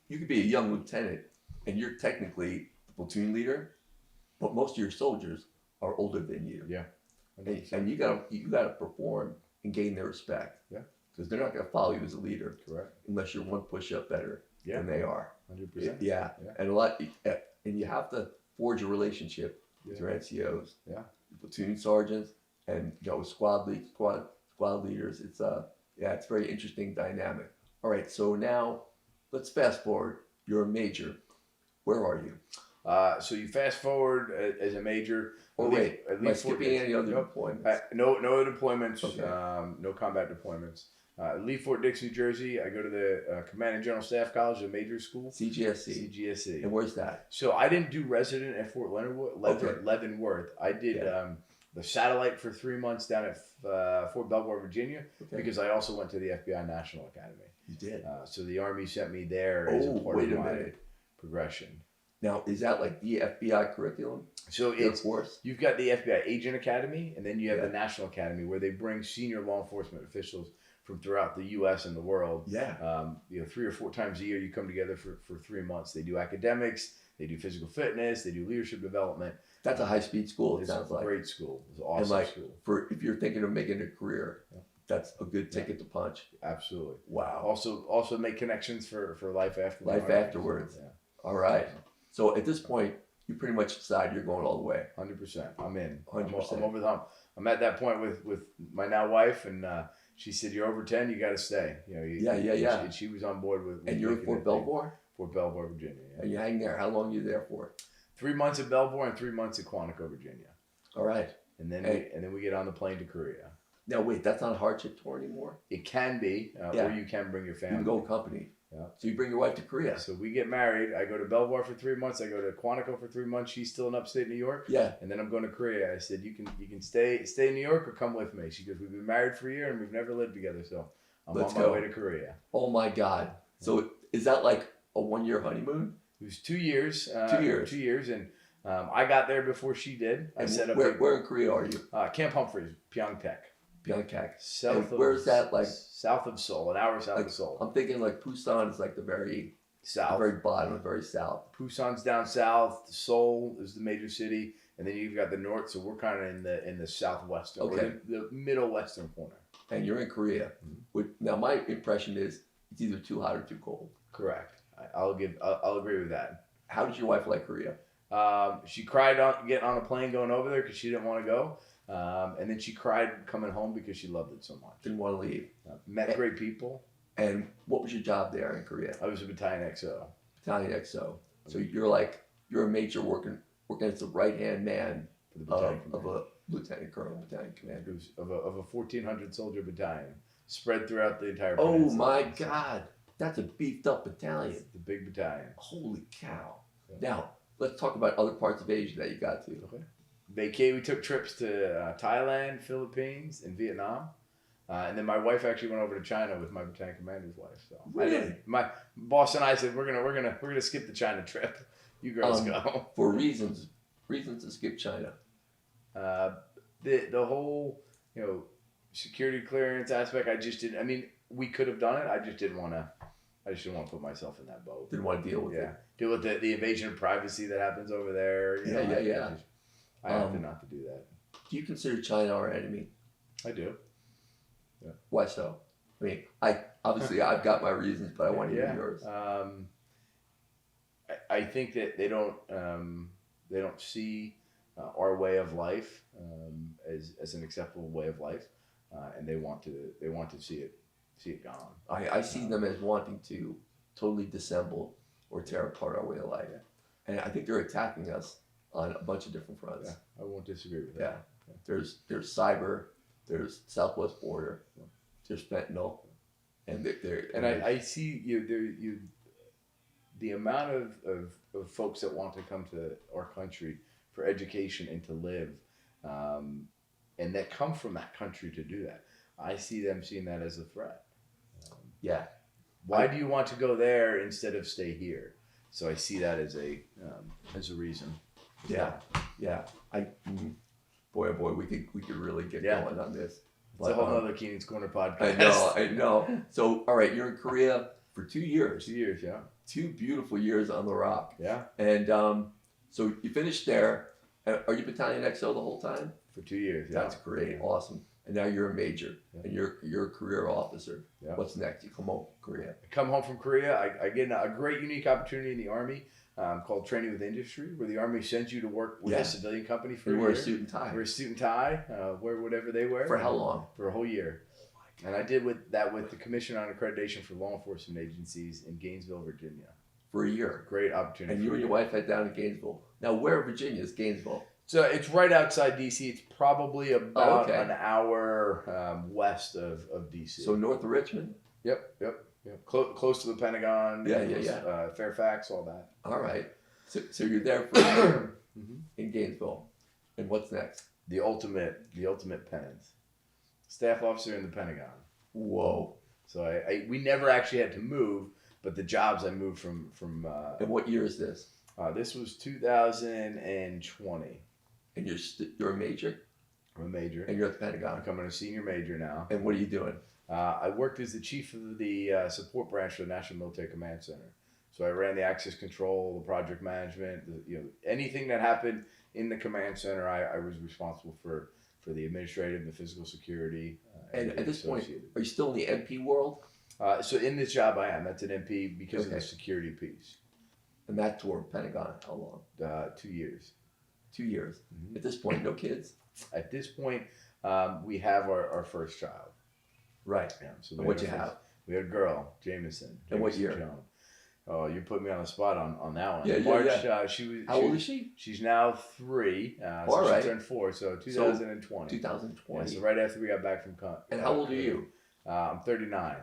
you could be a young lieutenant and you're technically the platoon leader, but most of your soldiers are older than you. Yeah. And you gotta perform and gain their respect. Yeah. Because they're not gonna follow you as a leader. Correct. Unless you're one push up better than they are. 100%. Yeah. And and you have to forge a relationship with your NCOs. Yeah. Platoon sergeants and squad leaders. It's it's a very interesting dynamic. All right, so now let's fast forward. You're a major. Where are you? So you fast forward as a major. Oh wait, am I skipping any other deployments? No other deployments. Okay. No combat deployments. Leave Fort Dix, New Jersey. I go to the Command and General Staff College, a major school. CGSC. And where's that? So I didn't do resident at Fort Leavenworth. I did the satellite for 3 months down at Fort Belvoir, Virginia, because I also went to the FBI National Academy. You did. So the Army sent me there as a part of my progression. Now, is that like the FBI curriculum? So you've got the FBI Agent Academy, and then you have the National Academy, where they bring senior law enforcement officials from throughout the U.S. and the world. Yeah. 3 or 4 times a year, you come together for 3 months. They do academics, they do physical fitness, they do leadership development. That's a high-speed school. It sounds like a great school. It's an awesome school. If you're thinking of making a career, that's a good ticket to punch. Absolutely. Wow. Also make connections for life after. Life afterwards. Yeah. All right. So at this point, you pretty much decide you're going all the way. 100%. I'm in. 100%. I'm over the hump. I'm at that point with my now wife, and she said, "You're over 10. You got to stay." And she was on board with. And you're at Fort Belvoir. Fort Belvoir, Virginia. Yeah. And you hang there. How long are you there for? 3 months at Belvoir and 3 months at Quantico, Virginia. All right. And then we get on the plane to Korea. Now wait, that's not a hardship tour anymore. It can be, or you can bring your family. You can go accompany. Yeah. So you bring your wife to Korea. So we get married. I go to Belvoir for 3 months. I go to Quantico for 3 months. She's still in upstate New York. Yeah. And then I'm going to Korea. I said, you can stay in New York or come with me. She goes, we've been married for a year and we've never lived together. So I'm on my way to Korea. Oh my God. So is that like a 1 year honeymoon? It was 2 years. 2 years. 2 years. And I got there before she did. I set up where in Korea are you? Camp Humphreys, Pyeongtaek. Pyeongtaek. Where's that? Like south of Seoul, an hour south of Seoul. I'm thinking like Busan is like the very south, the very bottom, the very south. Busan's down south. Seoul is the major city, and then you've got the north. So we're kind of in the southwestern, or the middle western corner. And you're in Korea. Now my impression is it's either too hot or too cold. Correct. I'll agree with that. How did your wife like Korea? She cried getting on a plane going over there because she didn't want to go. And then she cried coming home because she loved it so much. Didn't want to leave. Met great people. And what was your job there in Korea? I was a battalion XO. Battalion XO. So you're a major working as the right hand man of a lieutenant colonel, battalion commander of a 1,400 soldier battalion spread throughout the entire. Oh my God, that's a beefed up battalion. It's the big battalion. Holy cow! Yeah. Now let's talk about other parts of Asia that you got to. Okay. We took trips to Thailand, Philippines, and Vietnam. And then my wife actually went over to China with my lieutenant commander's wife. So Really? my boss and I said we're gonna skip the China trip. You girls go. For reasons to skip China. The whole security clearance aspect. I just didn't. I mean, we could have done it. I just didn't want to. I just didn't want to put myself in that boat. Didn't want to deal with it. Deal with the invasion of privacy that happens over there. I opted not to do that. Do you consider China our enemy? I do. Yeah. Why so? I mean, I've got my reasons, but I want to hear yours. I think that they don't see our way of life as an acceptable way of life, and they want to see it gone. I see them as wanting to totally dissemble or tear apart our way of life, and I think they're attacking us on a bunch of different fronts. Yeah, I won't disagree with that. Yeah, there's cyber, there's Southwest border, there's fentanyl, and I see the amount of folks that want to come to our country for education and to live, and that come from that country to do that. I see them seeing that as a threat. Why do you want to go there instead of stay here? So I see that as a reason. Yeah. Boy, oh boy, we could really get going on this. It's a whole other Keenan's Corner podcast. I know. So, all right, you're in Korea for 2 years. 2 years, yeah. 2 beautiful years on the rock. Yeah. And so you finished there. Are you Battalion XO the whole time? For 2 years, yeah. That's great, awesome. And now you're a major, and you're a career officer. Yeah. What's next? You come home from Korea. I come home from Korea. I get a great, unique opportunity in the Army called Training with Industry, where the Army sends you to work with a civilian company for a year. Wear a suit and tie. Wear a suit and tie. Wear whatever they wear. For how long? For a whole year. And I did with the Commission on Accreditation for Law Enforcement Agencies in Gainesville, Virginia. For a year. Great opportunity. And you and your wife head down to Gainesville. Now, where in Virginia is Gainesville? So it's right outside D.C. It's probably about an hour west of D.C. So north of Richmond? Yep. Close to the Pentagon. Fairfax, all that. All right. So you're there for a year in Gainesville. And what's next? The ultimate penance. Staff officer in the Pentagon. Whoa. So we never actually had to move, but the jobs I moved from. And what year is this? This was 2020. And you're a major? I'm a major. And you're at the Pentagon. I'm becoming a senior major now. And what are you doing? I worked as the chief of the support branch for the National Military Command Center. So I ran the access control, the project management, anything that happened in the command center. I was responsible for the administrative, the physical security. And at this point, are you still in the MP world? So in this job, I am. That's an MP because of the security piece. And that tour, Pentagon, how long? 2 years. 2 years. Mm-hmm. At this point, no kids? At this point, we have our first child. Right. Yeah, so and what you have? We had a girl, Jameson. And what year? Joan. Oh, you put me on the spot on that one. Yeah, March. She was. How old is she? She's now 3. So she turned 4. So 2020. 2020. Yeah, so right after we got back from. And how old are you? I'm 39.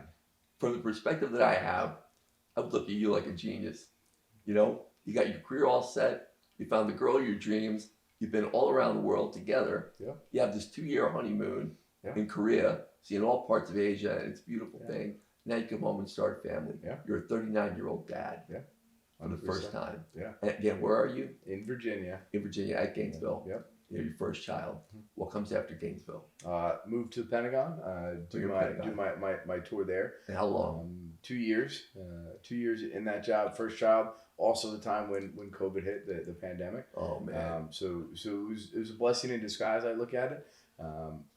From the perspective that I have, I would look at you like a genius. You know, you got your career all set. You found the girl of your dreams. You've been all around the world together. Yeah. You have this 2-year honeymoon in Korea, seeing all parts of Asia, and it's a beautiful thing. Now you come home and start a family. Yeah. You're a 39-year-old dad. Yeah. For the first time. Yeah. And again, where are you? In Virginia. In Virginia, at Gainesville. Yep. You're your first child. What comes after Gainesville? Moved to the Pentagon. Do my tour there. And how long? 2 years. 2 years in that job. First child. Also the time when COVID hit, the pandemic. Oh man. So it was a blessing in disguise. I look at it.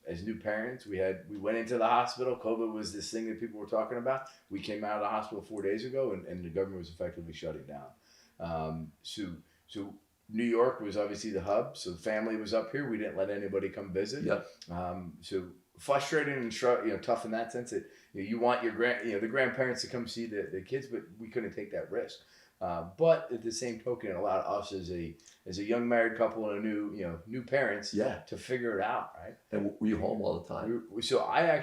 As new parents, we went into the hospital. COVID was this thing that people were talking about. We came out of the hospital 4 days ago, and the government was effectively shutting down. So New York was obviously the hub. So the family was up here. We didn't let anybody come visit. Yep. So frustrating and tough in that sense that you want your the grandparents to come see the kids, but we couldn't take that risk. But at the same token, it allowed us as a young married couple and a new parents to figure it out, right? And were you home all the time? So I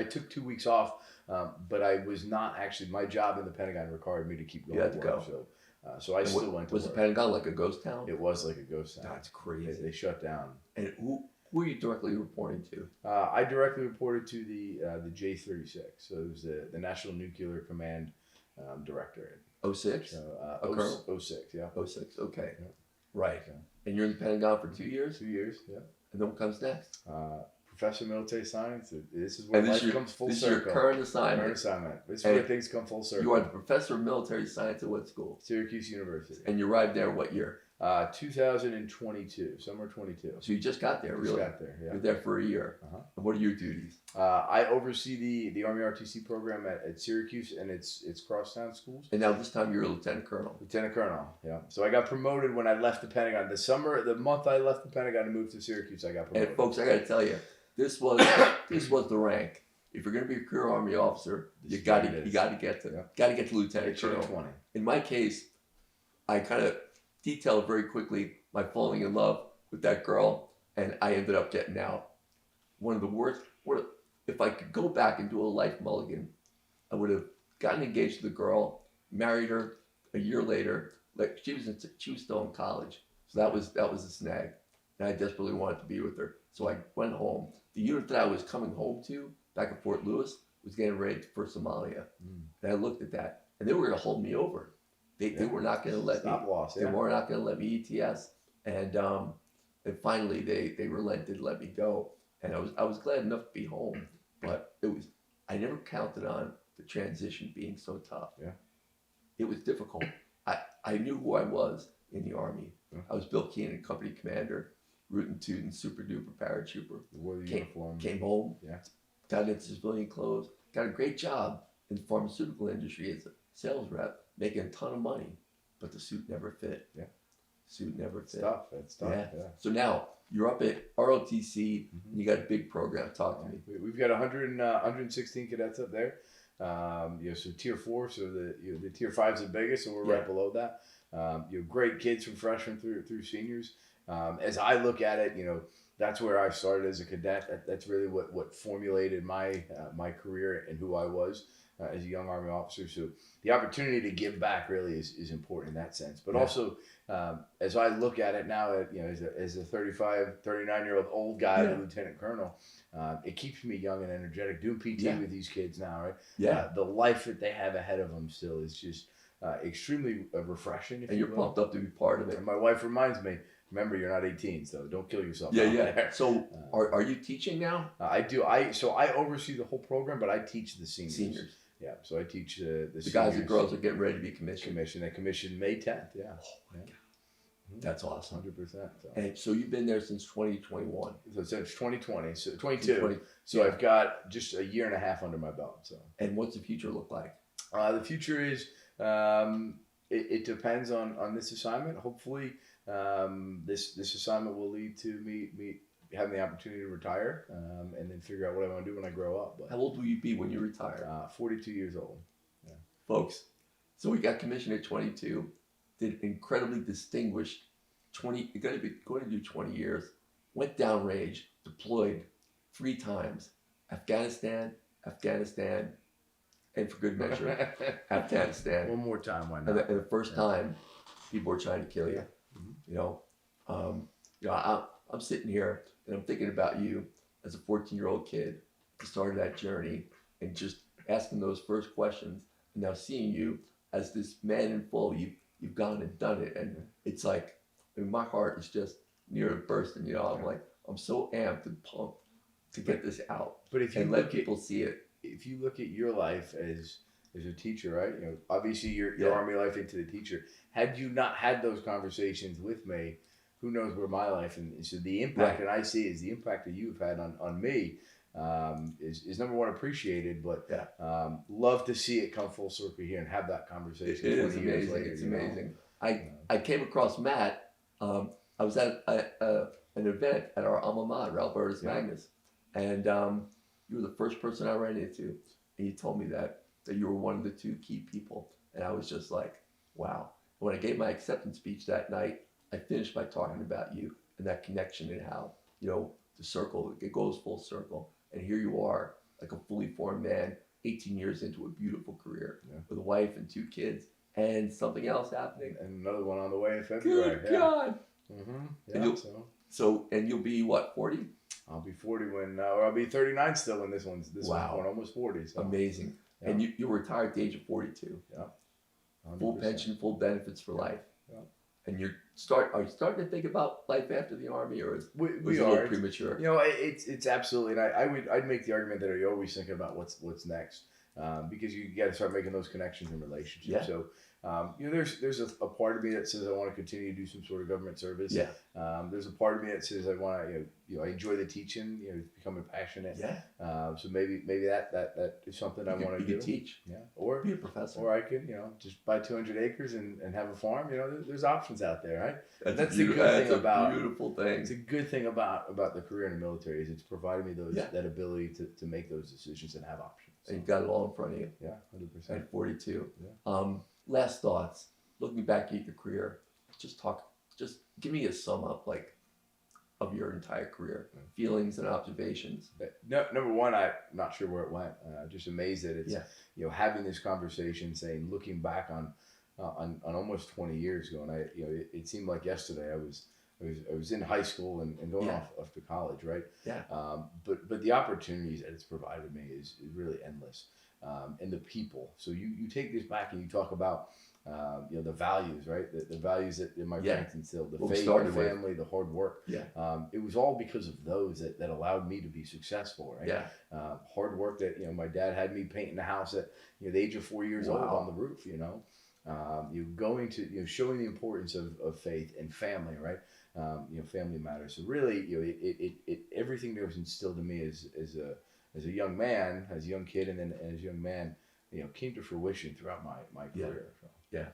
took 2 weeks off, but I was not actually. My job in the Pentagon required me to keep going. You had to go. So I still went to Was work. the Pentagon like a ghost town? It was like a ghost town. That's crazy. They shut down. And Who are you directly reporting to? I directly reported to the J-36, so it was the National Nuclear Command Director. 06? So, A colonel? 06, yeah. 06, okay. Yeah. Right. Yeah. And you're in the Pentagon for 2 years? 2 years, yeah. And then what comes next? Professor of military science. This is where And life comes full this circle. is your current assignment. Current assignment. This is And where things come full circle. You are the professor of military science at what school? Syracuse University. And you arrived there what year? 2022, summer 22. So you just got there, Just really? got there, yeah. You're there for a year. Uh-huh. And what are your duties? I oversee the Army RTC program at Syracuse and its crosstown schools. And now this time you're a lieutenant colonel. Lieutenant Colonel, yeah. So I got promoted when I left the Pentagon. The month I left the Pentagon to move to Syracuse, I got promoted. And folks, I got to tell you, this was the rank. If you're going to be a career Army officer, you got to get to lieutenant colonel. 20. In my case, I kind of detailed very quickly my falling in love with that girl, and I ended up getting out. One of the worst. If I could go back and do a life mulligan, I would have gotten engaged to the girl, married her a year later. Like she was still in college, so that was a snag, and I desperately wanted to be with her. So I went home. The unit that I was coming home to back at Fort Lewis was getting ready for Somalia, and I looked at that, and they were going to hold me over. They were not going to let Stop loss. They were not going to let me ETS, and finally they relented, let me go, and I was glad enough to be home, but I never counted on the transition being so tough. Yeah, it was difficult. I knew who I was in the Army. Yeah. I was Bill Keenan, company commander, rootin' tootin', super duper paratrooper. Wore the uniform. Came home. Yeah. Got into civilian clothes. Got a great job in the pharmaceutical industry as a sales rep, making a ton of money, but the suit never fit. Yeah. Suit never fit. It's tough. Yeah. So now you're up at ROTC, and you got a big program. Talk to me. We've got 116 cadets up there. So tier 4, so the tier 5 is the biggest, so we're right below that. Great kids from freshmen through seniors. As I look at it, that's where I started as a cadet. That's really what formulated my career and who I was as a young Army officer. So the opportunity to give back really is important in that sense. But also, as I look at it now, as a 35, 39-year-old old guy, a lieutenant colonel, it keeps me young and energetic. Doing PT with these kids now, right? Yeah. The life that they have ahead of them still is just extremely refreshing. And you're pumped up to be part of it. And my wife reminds me, remember, you're not 18, so don't kill yourself. Yeah. So are you teaching now? I do. So I oversee the whole program, but I teach the seniors. Yeah, so I teach the guys and girls are getting ready to be commissioned. They commissioned May 10th. Yeah. Oh my God. That's awesome. 100%. So. And so you've been there since 2021. So since 2020, so 22. So I've got just a year and a half under my belt. So. And what's the future look like? The future is it depends on this assignment. Hopefully, this assignment will lead to me having the opportunity to retire and then figure out what I want to do when I grow up. But, how old will you be when you retire? 42 years old. Yeah. Folks, so we got commissioned at 22, did incredibly distinguished 20, you're going to do 20 years, went downrange, deployed 3 times, Afghanistan, and for good measure, Afghanistan. One more time, why not? And the first time, people were trying to kill you. I'm sitting here and I'm thinking about you as a 14-year-old kid who started that journey and just asking those first questions, and now seeing you as this man in full. You've gone and done it, and it's like, my heart is just near bursting. I'm so amped and pumped to get this out, but if you let people see it. If you look at your life as a teacher, right? Obviously your Army life into the teacher. Had you not had those conversations with me, who knows where my life and so the impact that I see is the impact that you've had on me is number one, appreciated, but love to see it come full circle here and have that conversation. It is amazing. Later, it's amazing. I came across Matt. I was at an event at our alma mater, Albertus Magnus, and you were the first person I ran into, and you told me that you were one of the 2 key people, and I was just like, wow. When I gave my acceptance speech that night, I finished by talking about you and that connection and how, the circle, it goes full circle. And here you are, like a fully formed man, 18 years into a beautiful career with a wife and 2 kids and something else happening. And another one on the way in February. Good God. Mm-hmm. Yeah, and you'll be what, 40? I'll be 40 or I'll be 39 still when this one's Wow. born, almost 40. So. Amazing. Yeah. And you were retired at the age of 42. Yeah. 100%. Full pension, full benefits for life. Yeah. And are you starting to think about life after the Army, or is we it a are little premature? You know, it's absolutely, and I'd make the argument that you're always thinking about what's next, because you got to start making those connections and relationships. Yeah. So, you know, there's a part of me that says I want to continue to do some sort of government service. Yeah. There's a part of me that says I want to, I enjoy the teaching, becoming passionate. Yeah. So maybe that is something I want to do. You could teach. Yeah. Or be a professor. Or I could, just buy 200 acres and have a farm. There's options out there, right? That's the good thing about beautiful thing. It's a good thing about the career in the military is it's provided me that ability to make those decisions and have options. So, and you've got it all in front of you. Yeah, 100%. At 42. Yeah. Last thoughts. Looking back at your career, just give me a sum up of your entire career, feelings and observations. No, number one, I'm not sure where it went. Just amazed that it's having this conversation, saying looking back on almost 20 years ago, and it seemed like yesterday. I was in high school and going off to college, right? Yeah. But the opportunities that it's provided me is really endless, and the people. So you take this back and you talk about the values, right? The values that my parents instilled, the faith, the family, the hard work. Yeah. It was all because of those that allowed me to be successful, right? Yeah. Hard work that, my dad had me painting the house at the age of 4 years old on the roof, you going to, showing the importance of faith and family, right? Family matters. So really, it everything that was instilled in me as a young man, as a young kid, and then as a young man, came to fruition throughout my career. So. Yeah.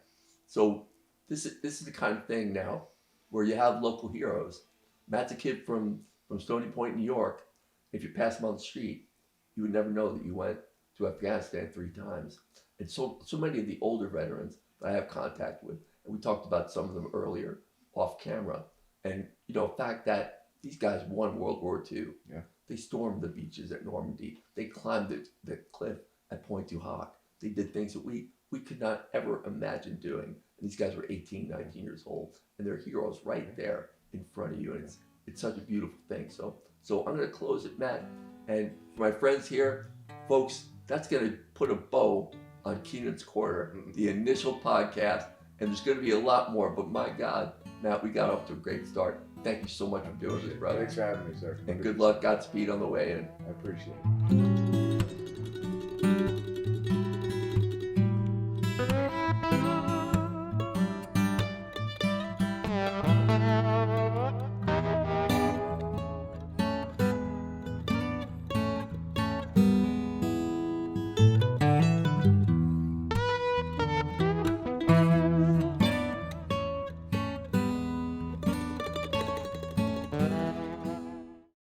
So this is the kind of thing now where you have local heroes. Matt's a kid from Stony Point, New York. If you pass him on the street, you would never know that you went to Afghanistan 3 times. And so many of the older veterans that I have contact with, and we talked about some of them earlier off camera. And the fact that these guys won World War II. Yeah. They stormed the beaches at Normandy. They climbed the cliff at Pointe du Hoc. They did things that we could not ever imagine doing. And these guys were 18, 19 years old, and they're heroes right there in front of you. And it's such a beautiful thing. So I'm going to close it, Matt. And for my friends here, folks, that's going to put a bow on Keenan's Korner, the initial podcast. And there's going to be a lot more. But my God, Matt, we got off to a great start. Thank you so much for doing this, brother. Thanks for having me, sir. And good luck, Godspeed on the way in. I appreciate it.